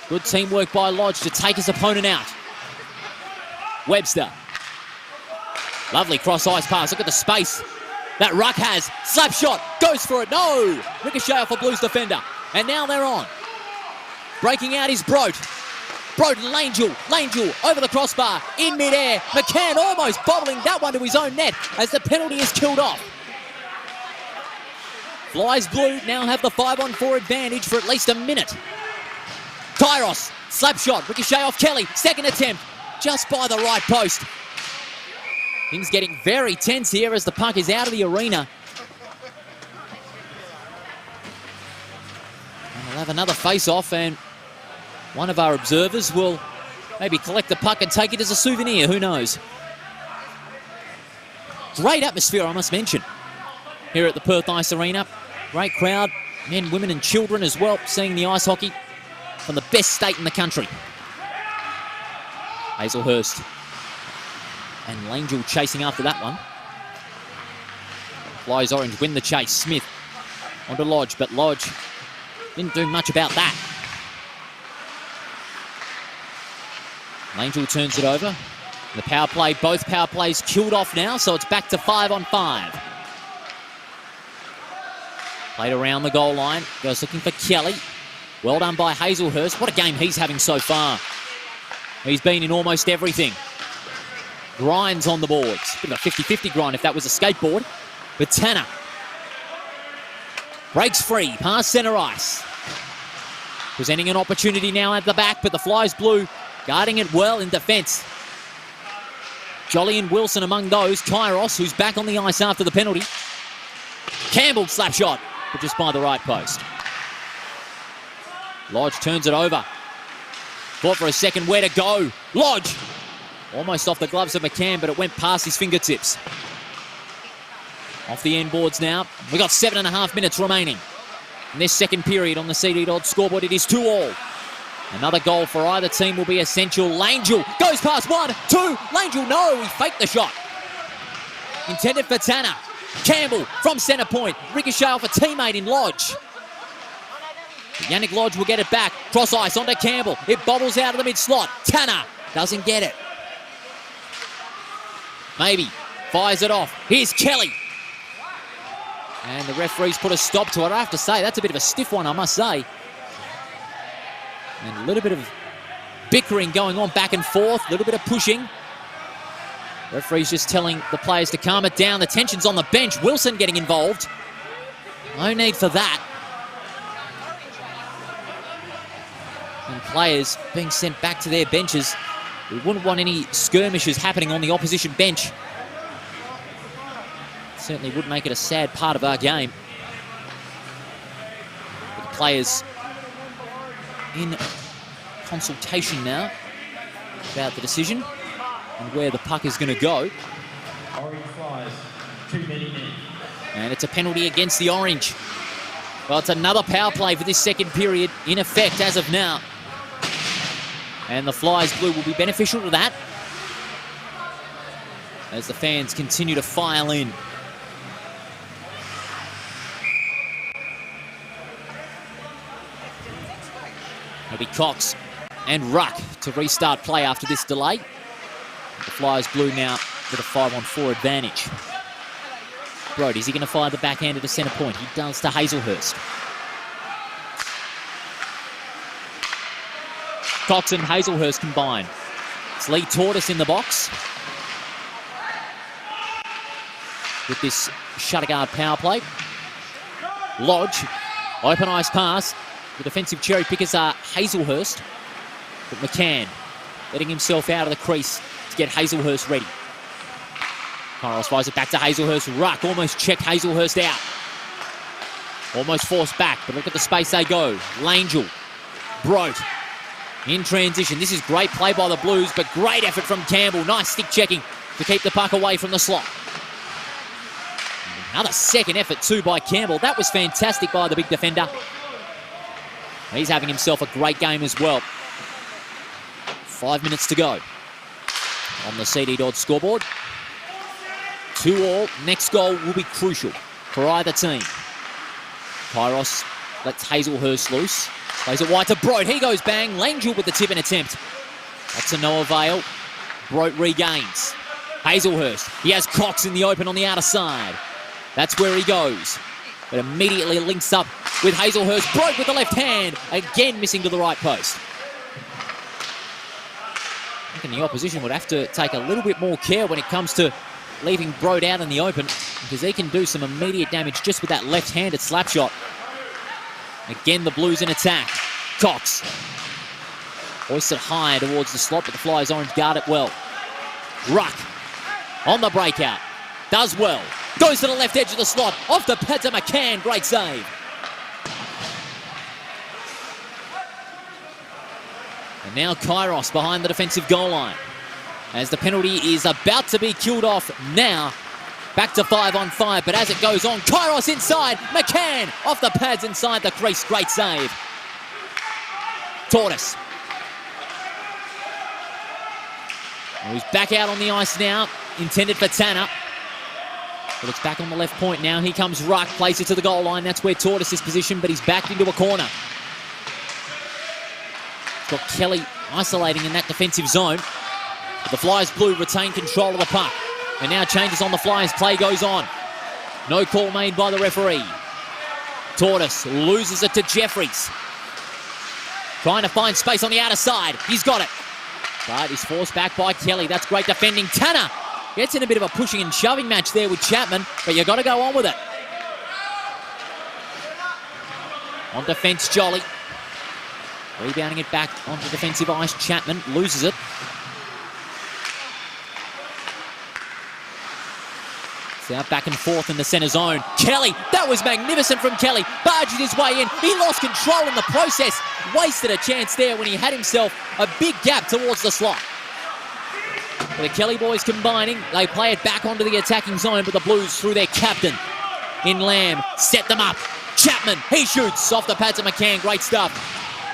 Good teamwork by Lodge to take his opponent out. Webster. Lovely cross-ice pass. Look at the space that Ruck has. Slap shot. Goes for it. No! Ricochet off a Blues defender. And now they're on. Breaking out is Brote. Brote and Langell over the crossbar. In midair. McCann almost bobbling that one to his own net as the penalty is killed off. Flyers Blue now have the 5-on-4 advantage for at least a minute. Kairos. Slap shot. Ricochet off Kelly. Second attempt. Just by the right post. Things getting very tense here as the puck is out of the arena. And we'll have another face-off, and one of our observers will maybe collect the puck and take it as a souvenir. Who knows? Great atmosphere, I must mention, here at the Perth Ice Arena. Great crowd, men, women and children as well, seeing the ice hockey from the best state in the country. Hazelhurst and Langell chasing after that one. Flyers Orange win the chase. Smith onto Lodge, but Lodge didn't do much about that. Langell turns it over. The power play, both power plays killed off now, so it's back to 5-on-5. Played around the goal line. Goes looking for Kelly. Well done by Hazelhurst. What a game he's having so far. He's been in almost everything. Grinds on the boards. Bit of a 50-50 grind if that was a skateboard. But Tanner breaks free past centre ice. Presenting an opportunity now at the back, but the Flyers Blue guarding it well in defence. Jolly and Wilson among those. Kairos, who's back on the ice after the penalty. Campbell slap shot, but just by the right post. Lodge turns it over. Fought for a second. Where to go? Lodge! Almost off the gloves of McCann, but it went past his fingertips. Off the end boards now. We've got 7.5 minutes remaining in this second period on the CD Dodd scoreboard. It is 2-2. Another goal for either team will be essential. Langell goes past 1, 2. Langell, no, he faked the shot. Intended for Tanner. Campbell from centre point. Ricochet off a teammate in Lodge. Yannick Lodge will get it back. Cross ice onto Campbell. It bobbles out of the mid-slot. Tanner doesn't get it. Maybe. Fires it off. Here's Kelly. And the referees put a stop to it. I have to say, that's a bit of a stiff one, I must say. And a little bit of bickering going on back and forth. A little bit of pushing. Referee's just telling the players to calm it down. The tension's on the bench. Wilson getting involved. No need for that. And players being sent back to their benches. We wouldn't want any skirmishes happening on the opposition bench. Certainly would make it a sad part of our game. With the players in consultation now about the decision and where the puck is going to go. Orange Flyers, too many men. And it's a penalty against the Orange. Well, it's another power play for this second period in effect as of now. And the Flyers Blue will be beneficial to that as the fans continue to file in. It'll be Cox and Ruck to restart play after this delay. The Flyers Blue now with a 5-on-4 advantage. Brody, is he going to fire the backhand to centre point? He does to Hazelhurst. Cox and Hazelhurst combined. It's Lee Tortoise in the box with this shutter guard power play. Lodge, open ice pass. The defensive cherry pickers are Hazelhurst, but McCann letting himself out of the crease to get Hazelhurst ready. Kairos fires it back to Hazelhurst. Ruck almost checked Hazelhurst out. Almost forced back, but look at the space they go. Langell, Brote in transition. This is great play by the Blues, but great effort from Campbell. Nice stick checking to keep the puck away from the slot. Another second effort too by Campbell. That was fantastic by the big defender. He's having himself a great game as well. 5 minutes to go on the CD Dodd scoreboard. 2-2. Next goal will be crucial for either team. Kairos lets Hazelhurst loose. Plays it wide to Broat. He goes bang. Langell with the tip-in attempt. That's to no avail. Broat regains. Hazelhurst. He has Cox in the open on the outer side. That's where he goes. But immediately links up with Hazelhurst. Broat with the left hand. Again missing to the right post. I think the opposition would have to take a little bit more care when it comes to leaving Broat out in the open, because he can do some immediate damage just with that left-handed slap shot. Again, the Blues in attack. Cox. Hoisted high towards the slot, but the Flyers Orange guard it well. Ruck on the breakout. Does well. Goes to the left edge of the slot. Off the pads of McCann. Great save. And now Kairos behind the defensive goal line, as the penalty is about to be killed off now. Back to 5-on-5, but as it goes on, Kairos inside. McCann off the pads inside the crease. Great save. Tortoise. He's back out on the ice now. Intended for Tanner. But it's back on the left point now. Here comes Ruck. Plays it to the goal line. That's where Tortoise is positioned, but he's backed into a corner. Got Kelly isolating in that defensive zone. But the Flyers Blue retain control of the puck. And now changes on the Flyers. Play goes on. No call made by the referee. Tortoise loses it to Jeffries. Trying to find space on the outer side. He's got it. But he's forced back by Kelly. That's great defending. Tanner gets in a bit of a pushing and shoving match there with Chapman, but you've got to go on with it. On defence, Jolly. Rebounding it back onto defensive ice. Chapman loses it. It's out back and forth in the centre zone. Kelly, that was magnificent from Kelly. Barging his way in. He lost control in the process. Wasted a chance there when he had himself a big gap towards the slot. The Kelly boys combining. They play it back onto the attacking zone, but the Blues, through their captain in Lamb, set them up. Chapman, he shoots off the pads of McCann. Great stuff.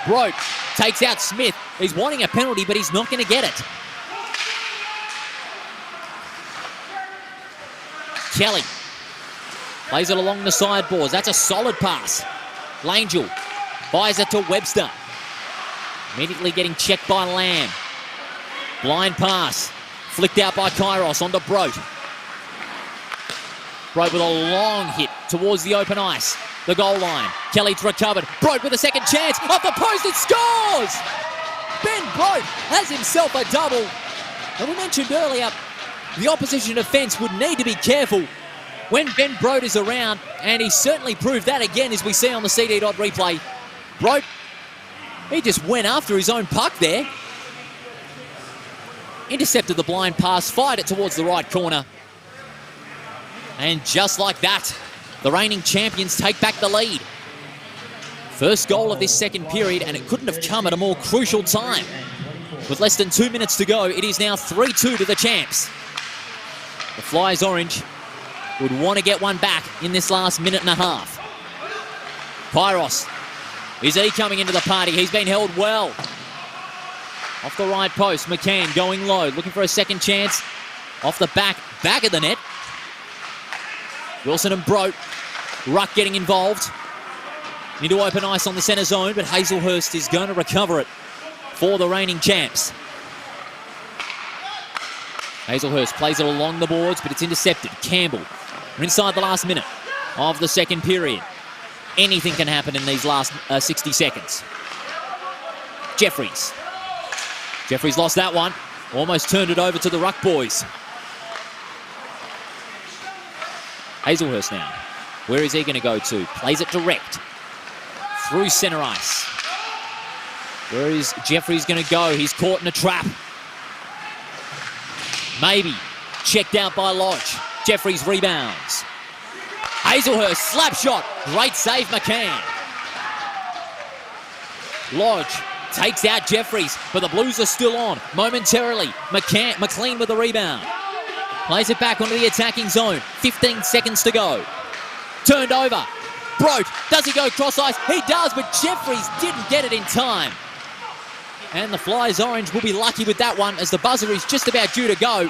Broat takes out Smith. He's wanting a penalty, but he's not going to get it. Kelly plays it along the sideboards. That's a solid pass. Langell buys it to Webster. Immediately getting checked by Lamb. Blind pass. Flicked out by Kairos onto Broat. Broat with a long hit towards the open ice. The goal line. Kelly's recovered. Broat with a second chance. Off the post, it scores! Ben Broat has himself a double. And we mentioned earlier, the opposition defence would need to be careful when Ben Broat is around, and he certainly proved that again, as we see on the CD Dodd replay. Broat, he just went after his own puck there. Intercepted the blind pass, fired it towards the right corner. And just like that, the reigning champions take back the lead. First goal of this second period, and it couldn't have come at a more crucial time. With less than 2 minutes to go, it is now 3-2 to the champs. The Flyers Orange would want to get one back in this last minute and a half. Kairos, is he coming into the party? He's been held well. Off the right post, McCann going low, looking for a second chance. Off the back of the net. Wilson and Broat. Ruck getting involved. Into open ice on the centre zone, but Hazelhurst is going to recover it for the reigning champs. Hazelhurst plays it along the boards, but it's intercepted. Campbell, we're inside the last minute of the second period. Anything can happen in these last 60 seconds. Jeffries. Jeffries lost that one. Almost turned it over to the Ruck boys. Hazelhurst now. Where is he going to go to? Plays it direct. Through centre ice. Where is Jeffries going to go? He's caught in a trap. Maybe. Checked out by Lodge. Jeffries rebounds. Hazelhurst, slap shot. Great save, McCann. Lodge takes out Jeffries, but the Blues are still on momentarily. McLean with the rebound. Plays it back onto the attacking zone. 15 seconds to go. Turned over. Broat, does he go cross ice? He does, but Jeffries didn't get it in time. And the Flyers Orange will be lucky with that one, as the buzzer is just about due to go.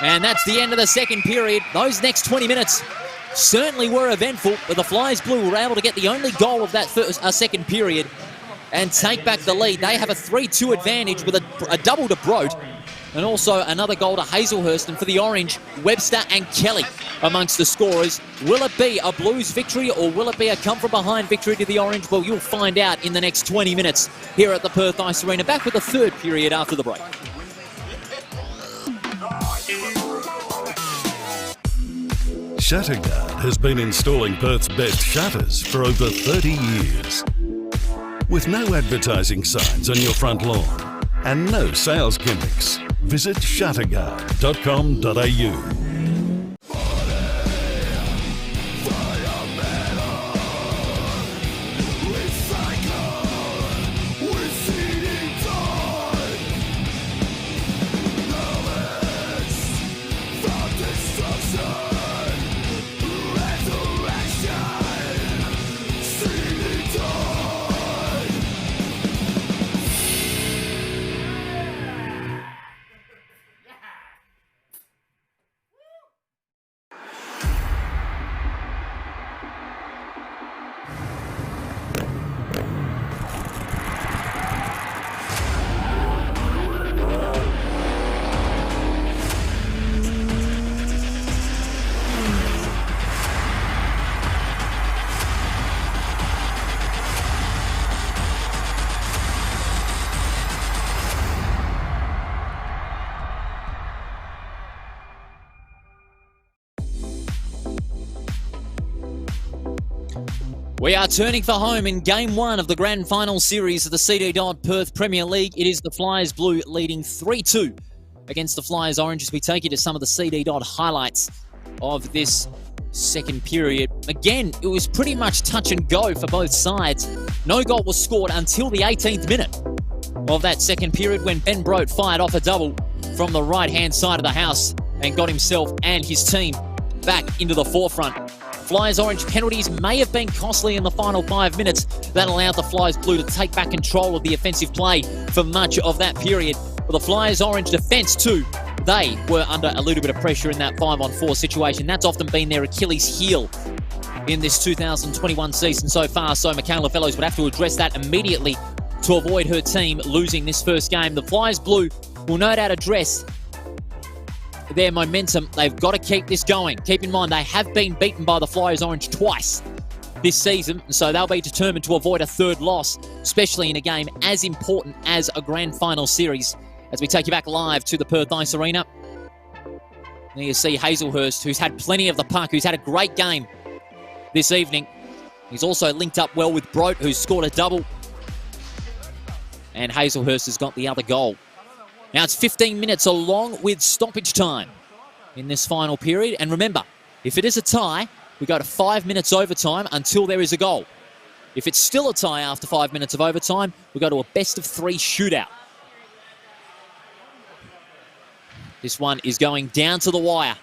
And that's the end of the second period. Those next 20 minutes certainly were eventful, but the Flyers Blue were able to get the only goal of that second period and take back the lead. They have a 3-2 advantage with a double to Brote and also another goal to Hazelhurst. And for the Orange, Webster and Kelly amongst the scorers. Will it be a Blues victory or will it be a come-from-behind victory to the Orange? Well, you'll find out in the next 20 minutes here at the Perth Ice Arena. Back with the third period after the break. Shutterguard has been installing Perth's best shutters for over 30 years. With no advertising signs on your front lawn and no sales gimmicks, visit shutterguard.com.au. We are turning for home in Game 1 of the Grand Final Series of the CD Dodd Perth Premier League. It is the Flyers Blue leading 3-2 against the Flyers Orange as we take you to some of the CD Dodd highlights of this second period. Again, it was pretty much touch and go for both sides. No goal was scored until the 18th minute of that second period when Ben Brote fired off a double from the right-hand side of the house and got himself and his team back into the forefront. Flyers Orange penalties may have been costly in the final 5 minutes. That allowed the Flyers Blue to take back control of the offensive play for much of that period. But the Flyers Orange defence too, they were under a little bit of pressure in that 5-on-4 situation. That's often been their Achilles heel in this 2021 season so far. So Michaela Fellows would have to address that immediately to avoid her team losing this first game. The Flyers Blue will no doubt address their momentum. They've got to keep this going. Keep in mind, they have been beaten by the Flyers Orange twice this season, so they'll be determined to avoid a third loss, especially in a game as important as a Grand Final Series. As we take you back live to the Perth Ice Arena, there you see Hazelhurst, who's had plenty of the puck, who's had a great game this evening. He's also linked up well with Brote, who's scored a double, and Hazelhurst has got the other goal. Now it's 15 minutes along with stoppage time in this final period. And remember, if it is a tie, we go to 5 minutes overtime until there is a goal. If it's still a tie after 5 minutes of overtime, we go to a best-of-3 shootout. This one is going down to the wire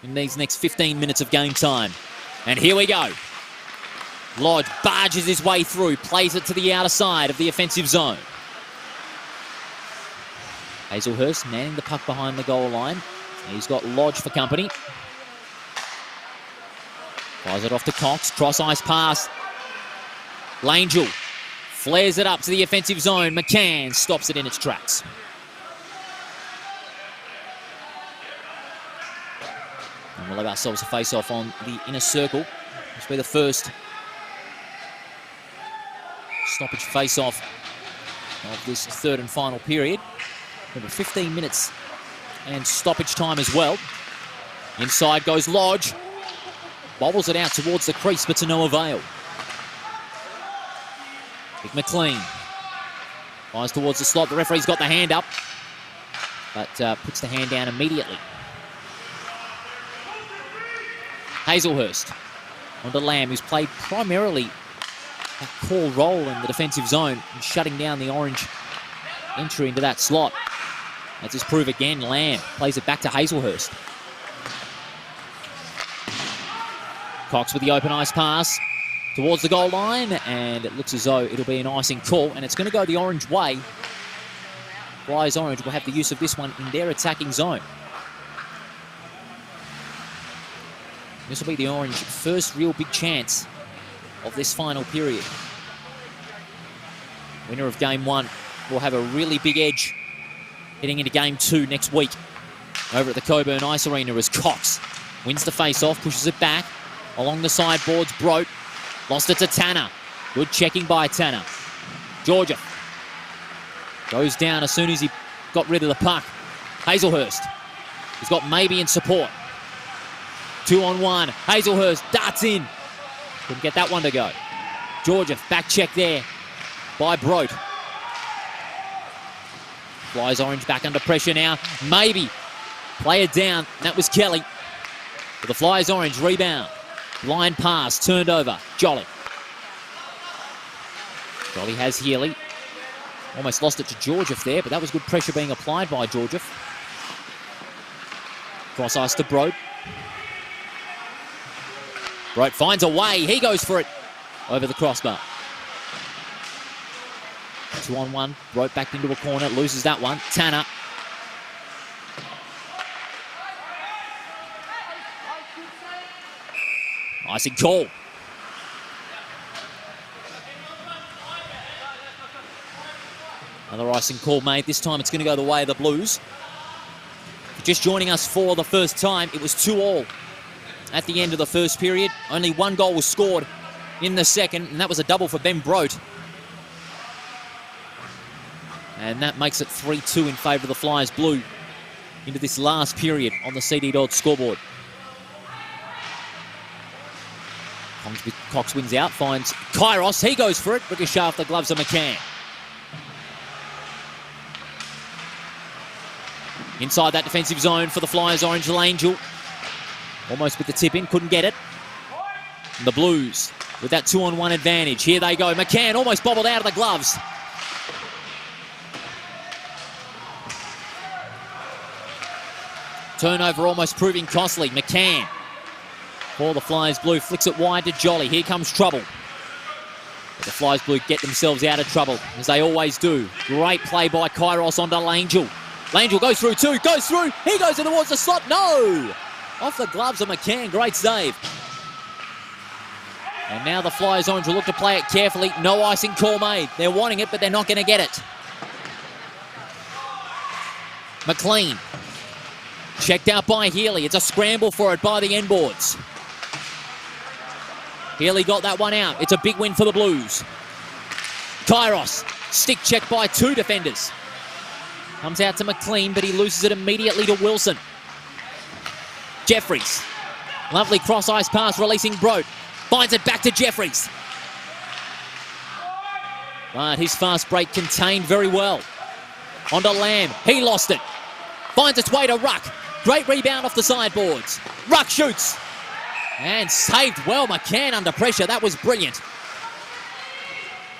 in these next 15 minutes of game time. And here we go. Lodge barges his way through, plays it to the outer side of the offensive zone. Hazelhurst manning the puck behind the goal line. He's got Lodge for company. Fires it off to Cox. Cross-ice pass. Langell flares it up to the offensive zone. McCann stops it in its tracks. And we'll have ourselves a face-off on the inner circle. This will be the first stoppage face-off of this third and final period. Over 15 minutes and stoppage time as well. Inside goes Lodge. Bobbles it out towards the crease, but to no avail. Big McLean fires towards the slot. The referee's got the hand up, but puts the hand down immediately. Hazelhurst onto Lamb, who's played primarily a core role in the defensive zone and shutting down the Orange entry into that slot. Let's just prove again. Lamb plays it back to Hazelhurst. Cox with the open ice pass towards the goal line, and it looks as though it'll be an icing call, and it's going to go the Orange way. Flyers Orange will have the use of this one in their attacking zone. This will be the Orange first real big chance of this final period. Winner of game 1 will have a really big edge heading into game 2 next week over at the Coburn Ice Arena as Cox wins the face-off, pushes it back along the sideboards. Brote lost it to Tanner. Good checking by Tanner. Georgia goes down as soon as he got rid of the puck. Hazelhurst, he's got maybe in support. 2-on-1. Hazelhurst darts in. Couldn't get that one to go. Georgia back check there by Brote. Flies Orange back under pressure now. Maybe play it down. That was Kelly. But the Flyers Orange rebound. Line pass turned over. Jolly. Jolly has Healy. Almost lost it to Georgieff there, but that was good pressure being applied by Georgieff. Cross ice to Brote. Brote finds a way. He goes for it over the crossbar. 2-on-1. Brote back into a corner. Loses that one. Tanner. Icing call. Another icing call made. This time it's going to go the way of the Blues. Just joining us for the first time, it was 2-2 at the end of the first period. Only one goal was scored in the second, and that was a double for Ben Brote. And that makes it 3-2 in favour of the Flyers Blue into this last period on the CD Dodd scoreboard. Cox wins out, finds Kairos. He goes for it. Ricochet off the gloves of McCann. Inside that defensive zone for the Flyers Orange. Langell almost with the tip in, couldn't get it. And the Blues with that 2-on-1 advantage. Here they go. McCann almost bobbled out of the gloves. Turnover almost proving costly. McCann for the Flyers Blue flicks it wide to Jolly. Here comes trouble. But the Flyers Blue get themselves out of trouble, as they always do. Great play by Kairos onto Langell. Langell goes through too, goes through. He goes in towards the slot. No! Off the gloves of McCann. Great save. And now the Flyers Orange will look to play it carefully. No icing call made. They're wanting it, but they're not going to get it. McLean. Checked out by Healy. It's a scramble for it by the end boards. Healy got that one out. It's a big win for the Blues. Kairos. Stick checked by two defenders. Comes out to McLean, but he loses it immediately to Wilson. Jeffries. Lovely cross-ice pass, releasing Brote. Finds it back to Jeffries. But his fast break contained very well. Onto Lamb. He lost it. Finds its way to Ruck. Great rebound off the sideboards. Ruck shoots. And saved well. McCann under pressure. That was brilliant.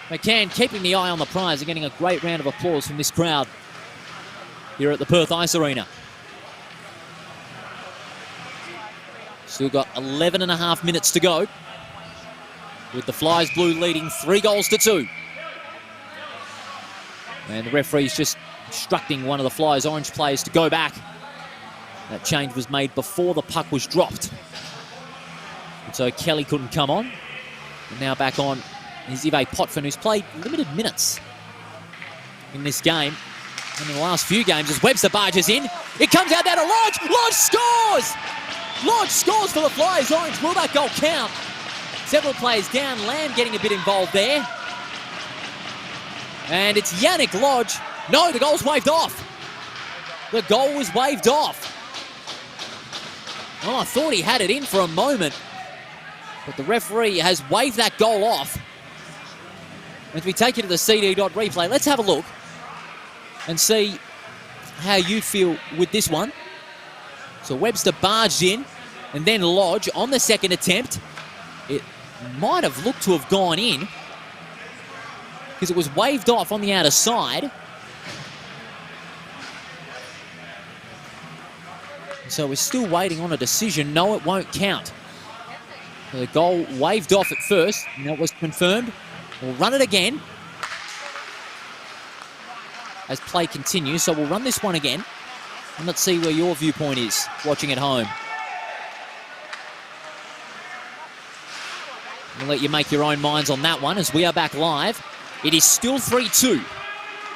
McCann keeping the eye on the prize and getting a great round of applause from this crowd here at the Perth Ice Arena. Still got 11 and a half minutes to go, with the Flyers Blue leading 3-2. And the referee's just instructing one of the Flyers Orange players to go back. That change was made before the puck was dropped. And so Kelly couldn't come on. And now back on is Ive Potvin, who's played limited minutes in this game. And in the last few games, as Webster barges in, it comes out there to Lodge. Lodge scores! Lodge scores for the Flyers Orange. Will that goal count? Several players down. Lamb getting a bit involved there. And it's Yannick Lodge. No, the goal's waved off. The goal was waved off. Oh, I thought he had it in for a moment, but the referee has waved that goal off. As we take you to the CD Dodd replay, let's have a look and see how you feel with this one. So Webster barged in, and then Lodge on the second attempt. It might have looked to have gone in because it was waved off on the outer side. So we're still waiting on a decision. No, it won't count. So the goal waved off at first. Now it was confirmed. We'll run it again as play continues. So we'll run this one again. And let's see where your viewpoint is watching at home. I'll let you make your own minds on that one as we are back live. It is still 3-2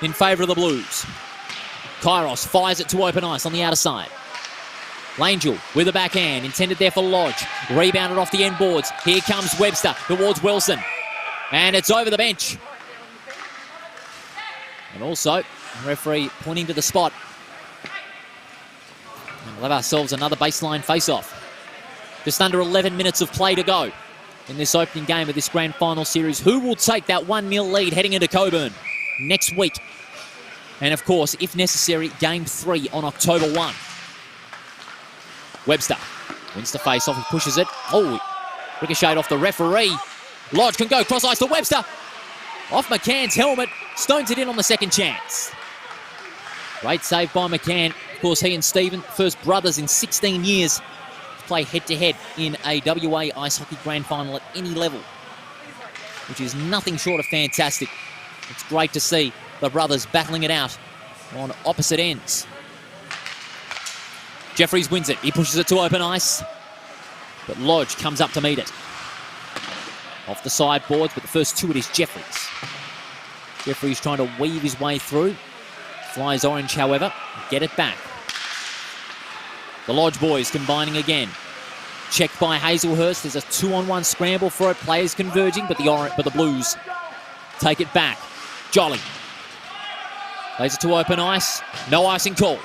in favour of the Blues. Kairos fires it to open ice on the outer side. Langell with a backhand, intended there for Lodge. Rebounded off the end boards. Here comes Webster towards Wilson. And it's over the bench. And also, the referee pointing to the spot. And we'll have ourselves another baseline face-off. Just under 11 minutes of play to go in this opening game of this grand final series. Who will take that 1-0 lead heading into Coburn next week? And of course, if necessary, Game 3 on October 1. Webster wins the face-off, he pushes it. Oh, ricocheted off the referee. Lodge can go cross-ice to Webster. Off McCann's helmet, stones it in on the second chance. Great save by McCann. Of course, he and Stephen, first brothers in 16 years, to play head-to-head in a WA Ice Hockey Grand Final at any level, which is nothing short of fantastic. It's great to see the brothers battling it out on opposite ends. Jeffries wins it. He pushes it to open ice, but Lodge comes up to meet it. Off the sideboards, but the first to it is Jeffries. Jeffries trying to weave his way through. Flies orange, however, get it back. The Lodge boys combining again. Checked by Hazelhurst. There's a 2-on-1 scramble for it. Players converging, but the Blues take it back. Jolly plays it to open ice. No icing call.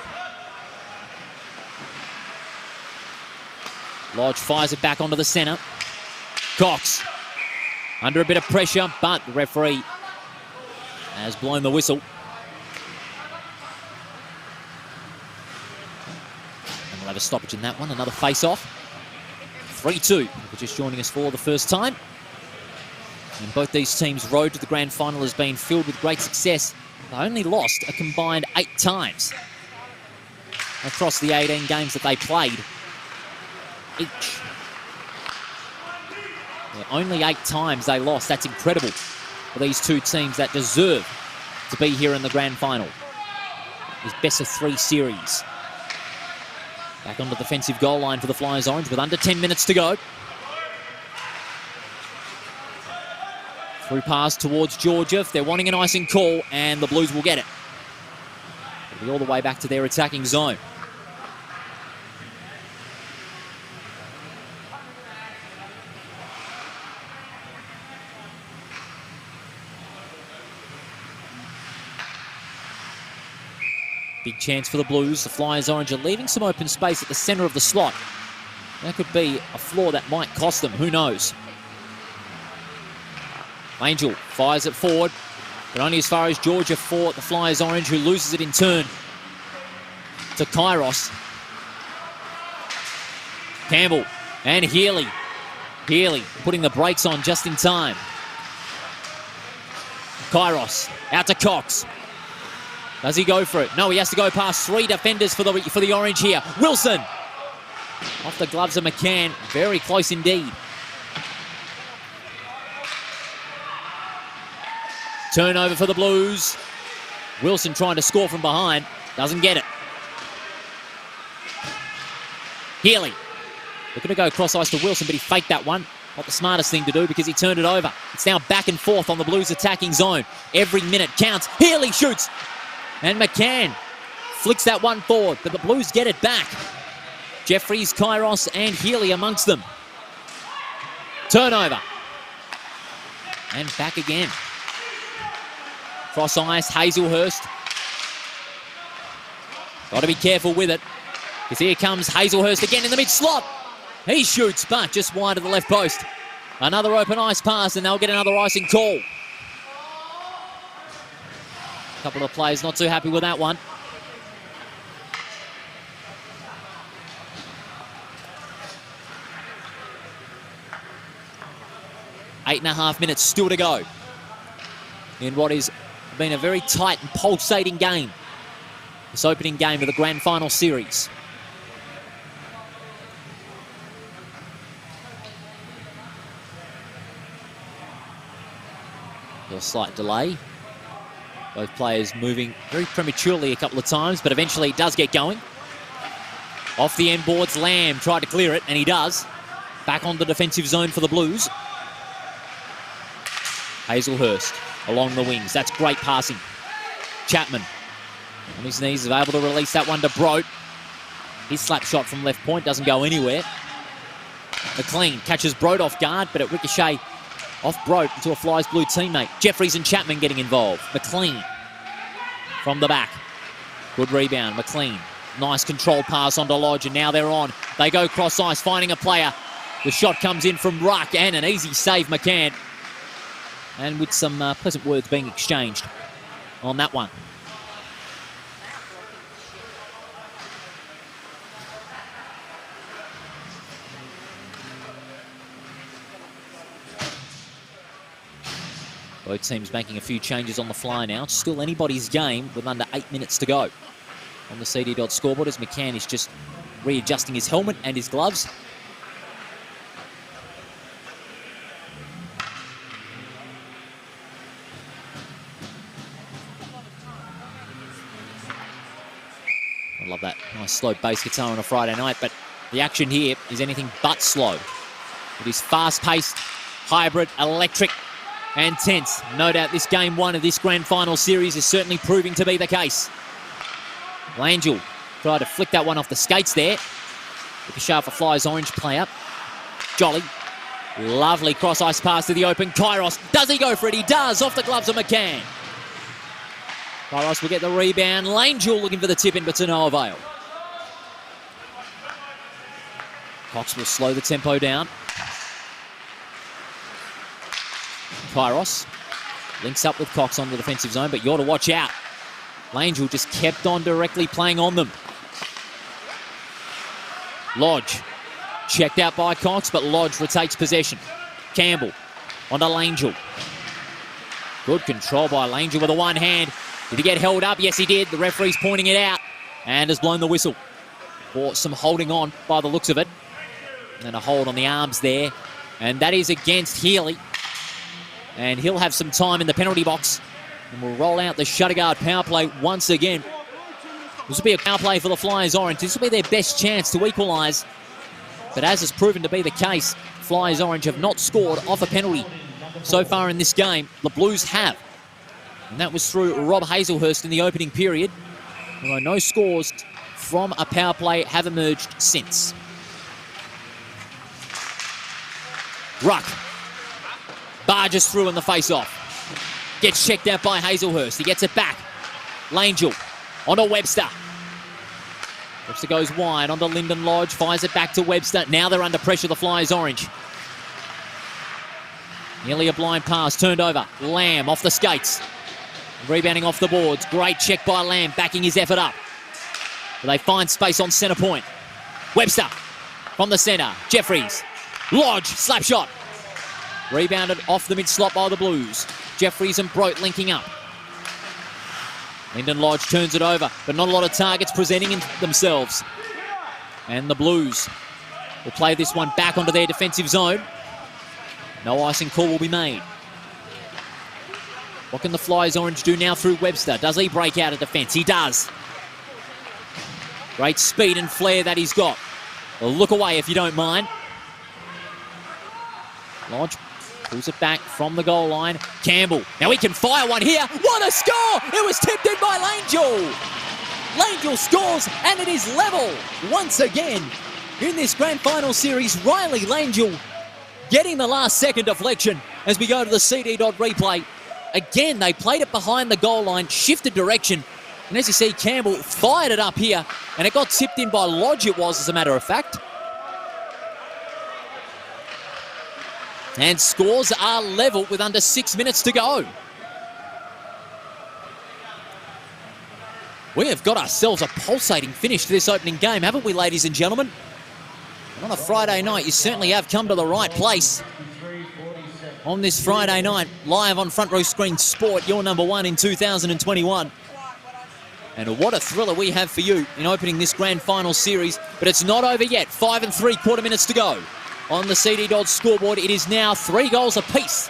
Lodge fires it back onto the centre. Cox under a bit of pressure, but the referee has blown the whistle. And we'll have a stoppage in that one. Another face-off. 3-2. If you're just joining us for the first time. And both these teams' road to the grand final has been filled with great success. They only lost a combined 8 times across the 18 games that they played each. Yeah, only 8 times they lost. That's incredible for these two teams that deserve to be here in the grand final. This best-of-3 series. Back on the defensive goal line for the Flyers Orange with under 10 minutes to go. Through pass towards Georgia. If they're wanting an icing call, and the Blues will get it. It'll be all the way back to their attacking zone. Big chance for the Blues. The Flyers Orange are leaving some open space at the centre of the slot. That could be a flaw that might cost them. Who knows? Angel fires it forward, but only as far as Georgia for the Flyers Orange, who loses it in turn to Kairos. Campbell and Healy. Healy putting the brakes on just in time. Kairos out to Cox. Does he go for it? No, he has to go past 3 defenders for the Orange here. Wilson off the gloves of McCann. Very close indeed. Turnover for the Blues. Wilson trying to score from behind. Doesn't get it. Healy looking to go cross ice to Wilson, but he faked that one. Not the smartest thing to do because he turned it over. It's now back and forth on the Blues attacking zone. Every minute counts. Healy shoots. And McCann flicks that one forward, but the Blues get it back. Jeffries, Kairos, and Healy amongst them. Turnover. And back again. Cross ice, Hazelhurst. Got to be careful with it, because here comes Hazelhurst again in the mid-slot. He shoots, but just wide of the left post. Another open ice pass, and they'll get another icing call. A couple of players not too happy with that one. Eight and a half minutes still to go in what has been a very tight and pulsating game. This opening game of the grand final series. A slight delay. Both players moving very prematurely a couple of times, but eventually it does get going. Off the end boards, Lamb tried to clear it, and he does. Back on the defensive zone for the Blues. Hazelhurst along the wings. That's great passing. Chapman on his knees is able to release that one to Brote. His slap shot from left point doesn't go anywhere. McLean catches Brote off guard, but it ricochet off Brote into a Flyers blue teammate. Jeffries and Chapman getting involved. McLean from the back. Good rebound. McLean. Nice controlled pass onto Lodge, and now they're on. They go cross ice, finding a player. The shot comes in from Ruck, and an easy save, McCann. And with some pleasant words being exchanged on that one. Both teams making a few changes on the fly now. Still anybody's game with under 8 minutes to go on the CD Dodd scoreboard as McCann is just readjusting his helmet and his gloves. I love that nice slow bass guitar on a Friday night, but the action here is anything but slow. It is fast-paced, hybrid, electric, and tense. No doubt this game one of this grand final series is certainly proving to be the case. Langell tried to flick that one off the skates there. With a sharp for Flyers orange player. Jolly. Lovely cross-ice pass to the open. Kairos. Does he go for it? He does. Off the gloves of McCann. Kairos will get the rebound. Langell looking for the tip in, but to no avail. Cox will slow the tempo down. Kairos links up with Cox on the defensive zone, but you're to watch out. Langell just kept on directly playing on them. Lodge checked out by Cox, but Lodge retakes possession. Campbell onto Langell. Good control by Langell with a one hand. Did he get held up? Yes, he did. The referee's pointing it out and has blown the whistle for some holding on by the looks of it. And a hold on the arms there. And that is against Healy. And he'll have some time in the penalty box. And we'll roll out the Shutterguard power play once again. This will be a power play for the Flyers Orange. This will be their best chance to equalise. But as has proven to be the case, Flyers Orange have not scored off a penalty so far in this game. The Blues have. And that was through Rob Hazelhurst in the opening period. Although no scores from a power play have emerged since. Ruck barges through in the face-off. Gets checked out by Hazelhurst. He gets it back. Langell onto Webster. Webster goes wide onto Lyndon Lodge. Fires it back to Webster. Now they're under pressure, the Flyers Orange. Nearly a blind pass. Turned over. Lamb off the skates. Rebounding off the boards. Great check by Lamb, backing his effort up. But they find space on centre point. Webster from the centre. Jeffries. Lodge. Slap shot. Rebounded off the mid-slot by the Blues. Jeffries and Brote linking up. Lyndon Lodge turns it over, but not a lot of targets presenting themselves. And the Blues will play this one back onto their defensive zone. No icing call will be made. What can the Flyers Orange do now through Webster? Does he break out of defence? He does. Great speed and flair that he's got. Well, look away if you don't mind. Lodge pulls it back from the goal line. Campbell. Now he can fire one here. What a score! It was tipped in by Langell. Langell scores, and it is level once again in this grand final series. Riley Langell getting the last second deflection as we go to the CD Dodd replay. Again, they played it behind the goal line, shifted direction. And as you see, Campbell fired it up here, and it got tipped in by Lodge, it was, as a matter of fact. And scores are level with under 6 minutes to go. We have got ourselves a pulsating finish to this opening game, haven't we, ladies and gentlemen? And on a Friday night, you certainly have come to the right place. On this Friday night, live on Front Row Screen Sport, your number one in 2021. And what a thriller we have for you in opening this grand final series. But it's not over yet. 5 3/4 minutes to go. On the CD Dodd scoreboard, it is now 3 goals apiece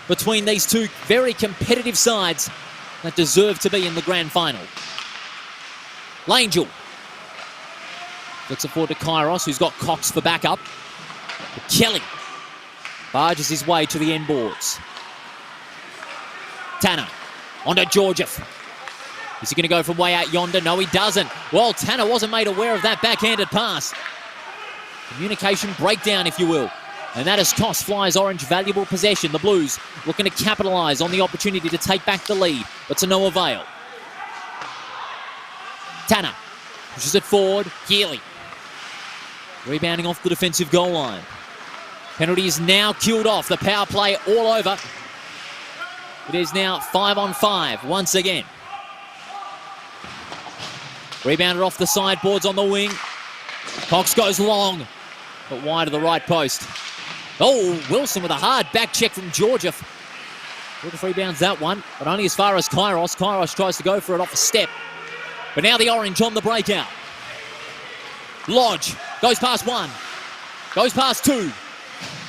between these two very competitive sides that deserve to be in the grand final. Langell flicks it forward to Kairos, who's got Cox for backup. Kelly barges his way to the end boards. Tanner onto Georgiev. Is he going to go from way out yonder? No, he doesn't. Well, Tanner wasn't made aware of that backhanded pass. Communication breakdown, if you will. And that has cost Flyers Orange valuable possession. The Blues looking to capitalise on the opportunity to take back the lead, but to no avail. Tanner pushes it forward. Healy rebounding off the defensive goal line. Penalty is now killed off. The power play all over. It is now 5-on-5 once again. Rebounded off the sideboards on the wing. Cox goes long, but wide of the right post. Oh, Wilson with a hard back check from Georgiev. Georgiev rebounds that one, but only as far as Kairos. Kairos tries to go for it off a step. But now the Orange on the breakout. Lodge goes past one. Goes past two.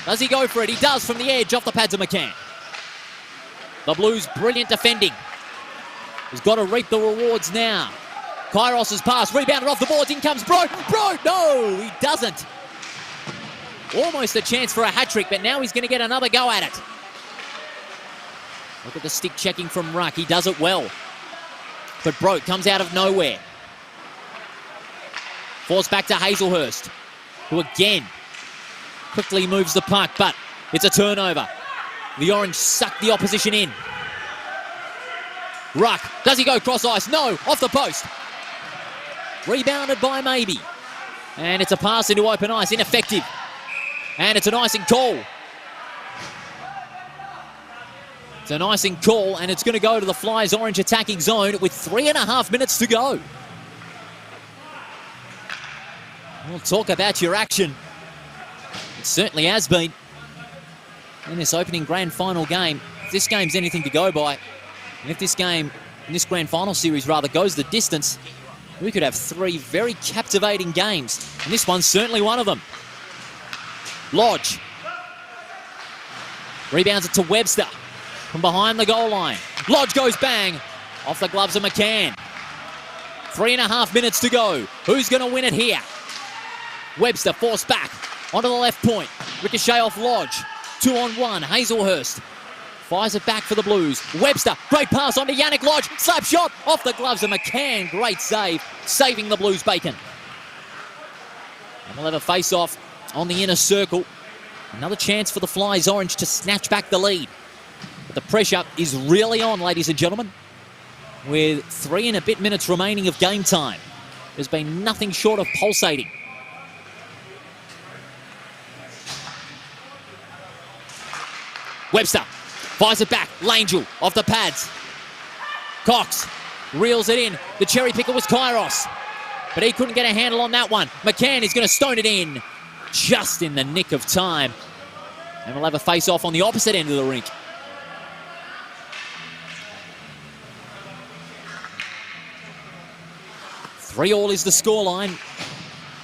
Does he go for it? He does from the edge off the pads of McCann. The Blues brilliant defending. He's got to reap the rewards now. Kairos' pass, rebounded off the boards. In comes Bro. No, he doesn't. Almost a chance for a hat-trick, but now he's going to get another go at it. Look at the stick checking from Ruck. He does it well. But Broke comes out of nowhere. Falls back to Hazelhurst, who again quickly moves the puck, but it's a turnover. The Orange suck the opposition in. Ruck, does he go cross ice? No, off the post. Rebounded by Maybe. And it's a pass into open ice, ineffective. And it's an icing call. It's an icing call, and it's going to go to the Flyers Orange attacking zone with 3.5 minutes to go. We'll talk about your action. It certainly has been in this opening grand final game. If this game's anything to go by, and if this game, in this grand final series rather, goes the distance, we could have 3 very captivating games, and this one's certainly one of them. Lodge rebounds it to Webster from behind the goal line. Lodge goes bang off the gloves of McCann. 3.5 minutes to go. Who's going to win it here? Webster forced back onto the left point. Ricochet off Lodge. 2-on-1. Hazelhurst fires it back for the Blues. Webster, great pass onto Yannick Lodge. Slap shot off the gloves of McCann. Great save, saving the Blues bacon. And we'll have a face-off on the inner circle. Another chance for the Flyers Orange to snatch back the lead. But the pressure is really on, ladies and gentlemen. With 3 and a bit minutes remaining of game time, there's been nothing short of pulsating. Webster fires it back. Langell off the pads. Cox reels it in. The cherry picker was Kairos, but he couldn't get a handle on that one. McCann is going to stone it in just in the nick of time. And we'll have a face-off on the opposite end of the rink. Three all is the scoreline,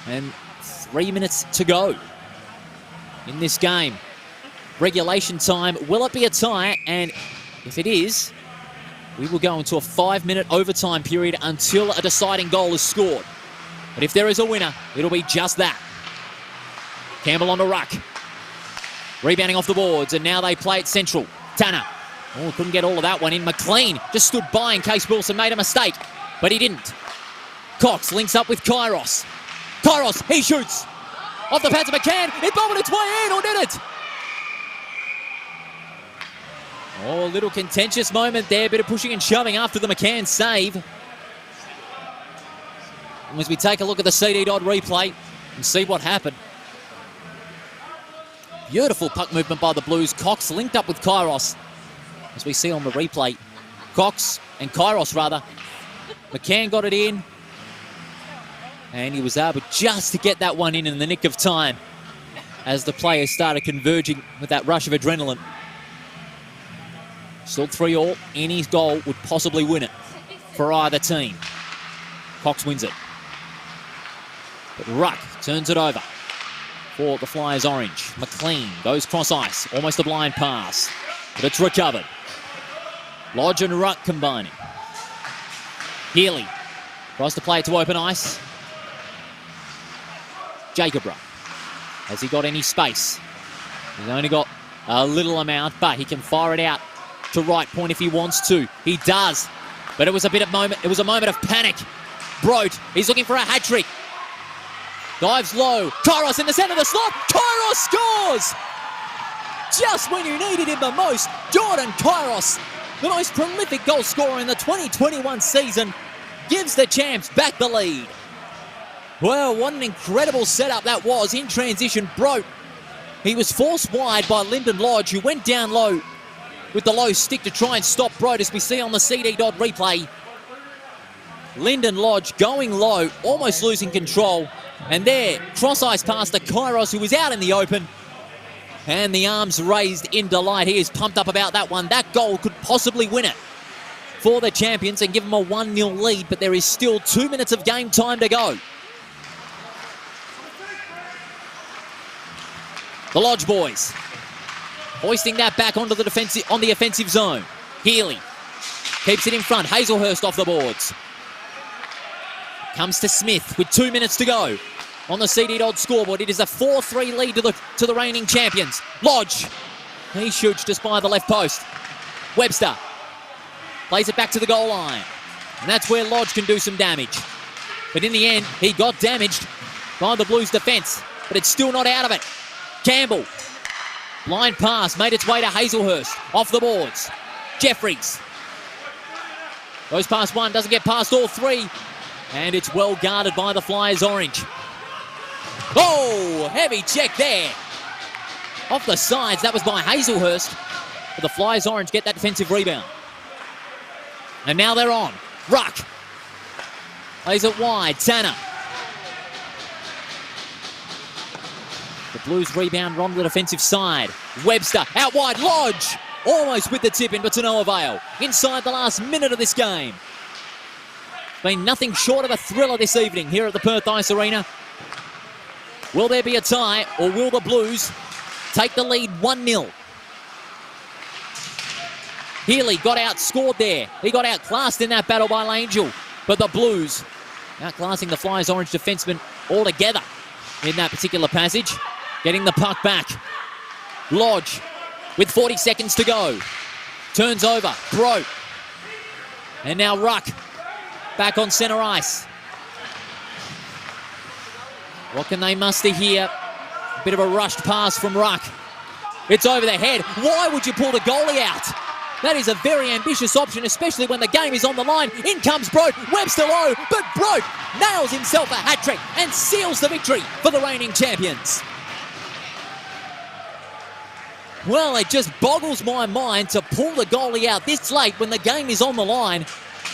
and 3 minutes to go in this game. Regulation time, will it be a tie? And if it is, we will go into a 5-minute overtime period until a deciding goal is scored. But if there is a winner, it'll be just that. Campbell on the ruck. Rebounding off the boards, and now they play it central. Tanner. Oh, couldn't get all of that one in. McLean just stood by in case Wilson made a mistake, but he didn't. Cox links up with Kairos. Kairos, he shoots. Off the pads of McCann. It bobbled its way in, or did it? Oh, a little contentious moment there. Bit of pushing and shoving after the McCann save. And as we take a look at the CD Dodd replay and see what happened. Beautiful puck movement by the Blues. Cox linked up with Kairos. As we see on the replay. Cox and Kairos, rather. McCann got it in. And he was able just to get that one in the nick of time as the players started converging with that rush of adrenaline. Still 3-all. Any goal would possibly win it for either team. Cox wins it. But Ruck turns it over for the Flyers Orange. McLean goes cross ice. Almost a blind pass. But it's recovered. Lodge and Ruck combining. Healy tries to play it to open ice. Jacob Ruck. Has he got any space? He's only got a little amount, but he can fire it out to right point if he wants to. He does. But it was a moment of panic. Brote, he's looking for a hat-trick. Dives low. Kairos in the centre of the slot. Kairos scores! Just when you needed him the most, Jordan Kairos, the most prolific goal scorer in the 2021 season, gives the champs back the lead. Well, what an incredible setup that was in transition. Brote, he was forced wide by Lyndon Lodge, who went down low with the low stick to try and stop Brote, as we see on the CD Dodd replay. Lyndon Lodge going low, almost losing control. And there, cross-ice pass to Kairos, who was out in the open. And the arms raised in delight. He is pumped up about that one. That goal could possibly win it for the champions and give them a 1-0 lead, but there is still 2 minutes of game time to go. The Lodge boys hoisting that back onto the offensive zone. Healy keeps it in front. Hazelhurst off the boards. Comes to Smith with 2 minutes to go on the CD Dodd scoreboard. It is a 4-3 lead to the reigning champions. Lodge, he shoots just by the left post. Webster plays it back to the goal line. And that's where Lodge can do some damage. But in the end, he got damaged by the Blues defence. But it's still not out of it. Campbell, line pass, made its way to Hazelhurst. Off the boards. Jeffries goes past one, doesn't get past all three. And it's well guarded by the Flyers orange. Oh, heavy check there. Off the sides, that was by Hazelhurst. But the Flyers orange get that defensive rebound. And now they're on. Ruck plays it wide. Tanner. The Blues rebound on the defensive side. Webster out wide. Lodge almost with the tip in, but to no avail. Inside the last minute of this game. Been nothing short of a thriller this evening here at the Perth Ice Arena. Will there be a tie, or will the Blues take the lead 1-0? Healy got outscored there. He got outclassed in that battle by Langell. But the Blues outclassing the Flyers orange defenseman altogether in that particular passage. Getting the puck back. Lodge with 40 seconds to go. Turns over. Brote. And now Ruck back on centre ice. What can they muster here? A bit of a rushed pass from Ruck. It's over the head. Why would you pull the goalie out? That is a very ambitious option, especially when the game is on the line. In comes Brote. Webster low, but Brote nails himself a hat-trick and seals the victory for the reigning champions. Well, it just boggles my mind to pull the goalie out this late when the game is on the line.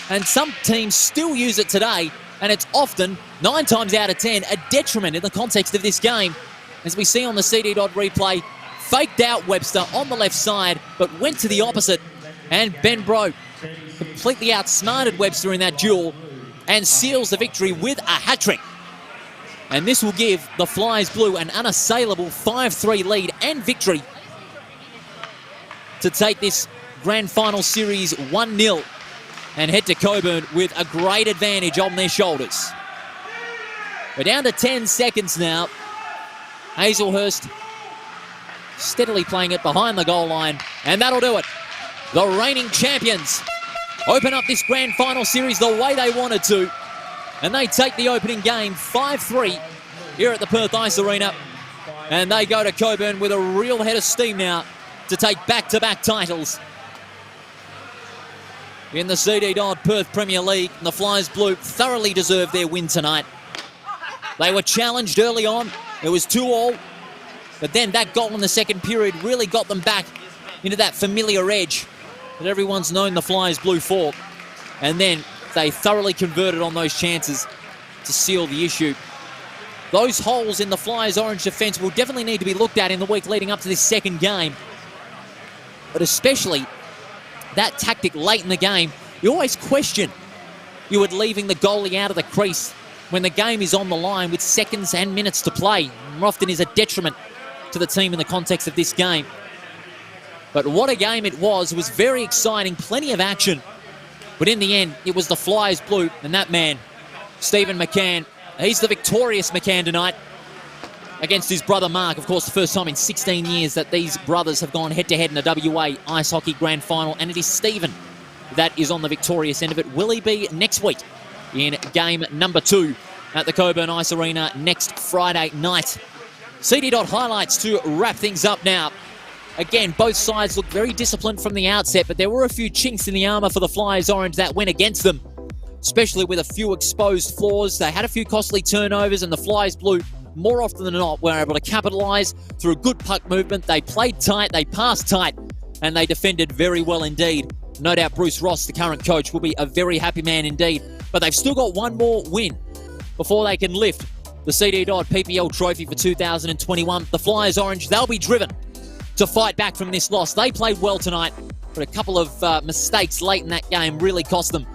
And some teams still use it today. And it's often, 9 times out of 10, a detriment in the context of this game. As we see on the CD Dodd replay, faked out Webster on the left side, but went to the opposite. And Ben Brote completely outsmarted Webster in that duel and seals the victory with a hat-trick. And this will give the Flyers Blue an unassailable 5-3 lead and victory to take this grand final series 1-0 and head to Coburn with a great advantage on their shoulders. We're down to 10 seconds now. Hazelhurst steadily playing it behind the goal line, and that'll do it. The reigning champions open up this grand final series the way they wanted to, and they take the opening game 5-3 here at the Perth Ice Arena, and they go to Coburn with a real head of steam now to take back-to-back titles in the CD Dodd Perth Premier League. And the Flyers Blue thoroughly deserved their win tonight. They were challenged early on. It was 2-2. But then that goal in the second period really got them back into that familiar edge that everyone's known the Flyers Blue for. And then they thoroughly converted on those chances to seal the issue. Those holes in the Flyers orange defence will definitely need to be looked at in the week leading up to this second game. But especially that tactic late in the game, you always question you were leaving the goalie out of the crease when the game is on the line with seconds and minutes to play. More often is a detriment to the team in the context of this game. But what a game it was. It was very exciting, plenty of action. But in the end, it was the Flyers Blue, and that man, Stephen McCann, he's the victorious McCann tonight. against his brother Mark. Of course, the first time in 16 years that these brothers have gone head-to-head in a WA Ice Hockey Grand Final, and it is Stephen that is on the victorious end of it. Will he be next week in game number 2 at the Coburn Ice Arena next Friday night? CD Dodd highlights to wrap things up now. Again, both sides look very disciplined from the outset, but there were a few chinks in the armour for the Flyers Orange that went against them, especially with a few exposed flaws. They had a few costly turnovers, and the Flyers Blue, more often than not, were able to capitalise through good puck movement. They played tight, they passed tight, and they defended very well indeed. No doubt Bruce Ross, the current coach, will be a very happy man indeed. But they've still got one more win before they can lift the CD Dodd PPL trophy for 2021. The Flyers Orange, they'll be driven to fight back from this loss. They played well tonight, but a couple of mistakes late in that game really cost them,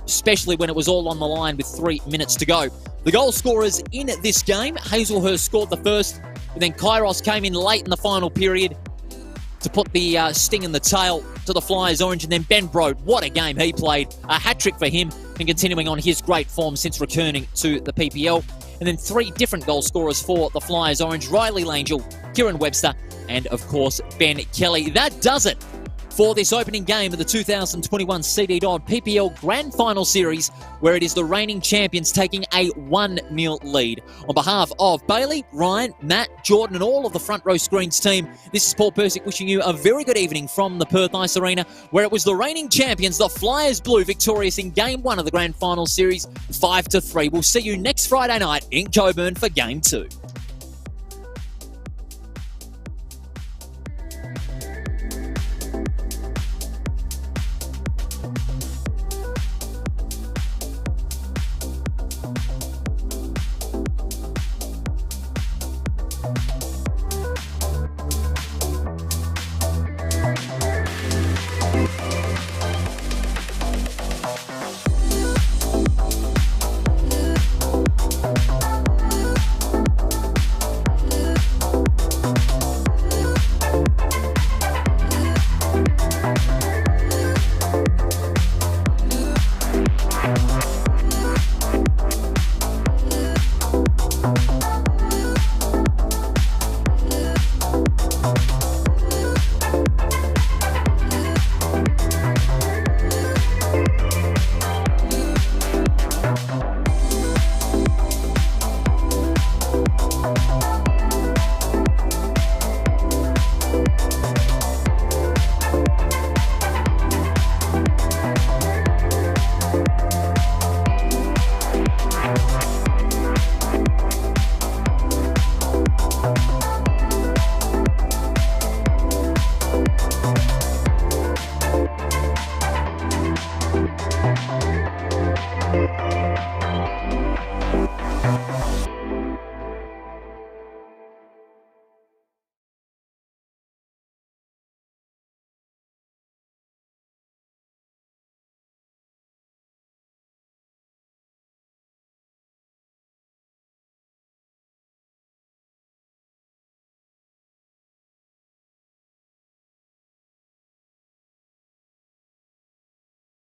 especially when it was all on the line with 3 minutes to go. The goal scorers in this game, Hazelhurst scored the first, but then Kairos came in late in the final period to put the sting in the tail to the Flyers Orange, and then Ben Brode, what a game he played. A hat-trick for him and continuing on his great form since returning to the PPL. And then 3 different goal scorers for the Flyers Orange, Riley Langell, Kieran Webster, and of course Ben Kelly. That does it for this opening game of the 2021 CD Dodd PPL Grand Final Series, where it is the reigning champions taking a 1-0 lead. On behalf of Bailey, Ryan, Matt, Jordan, and all of the Front Row Screens team, this is Paul Persick wishing you a very good evening from the Perth Ice Arena, where it was the reigning champions, the Flyers Blue, victorious in Game 1 of the Grand Final Series, 5-3. We'll see you next Friday night in Coburn for Game 2.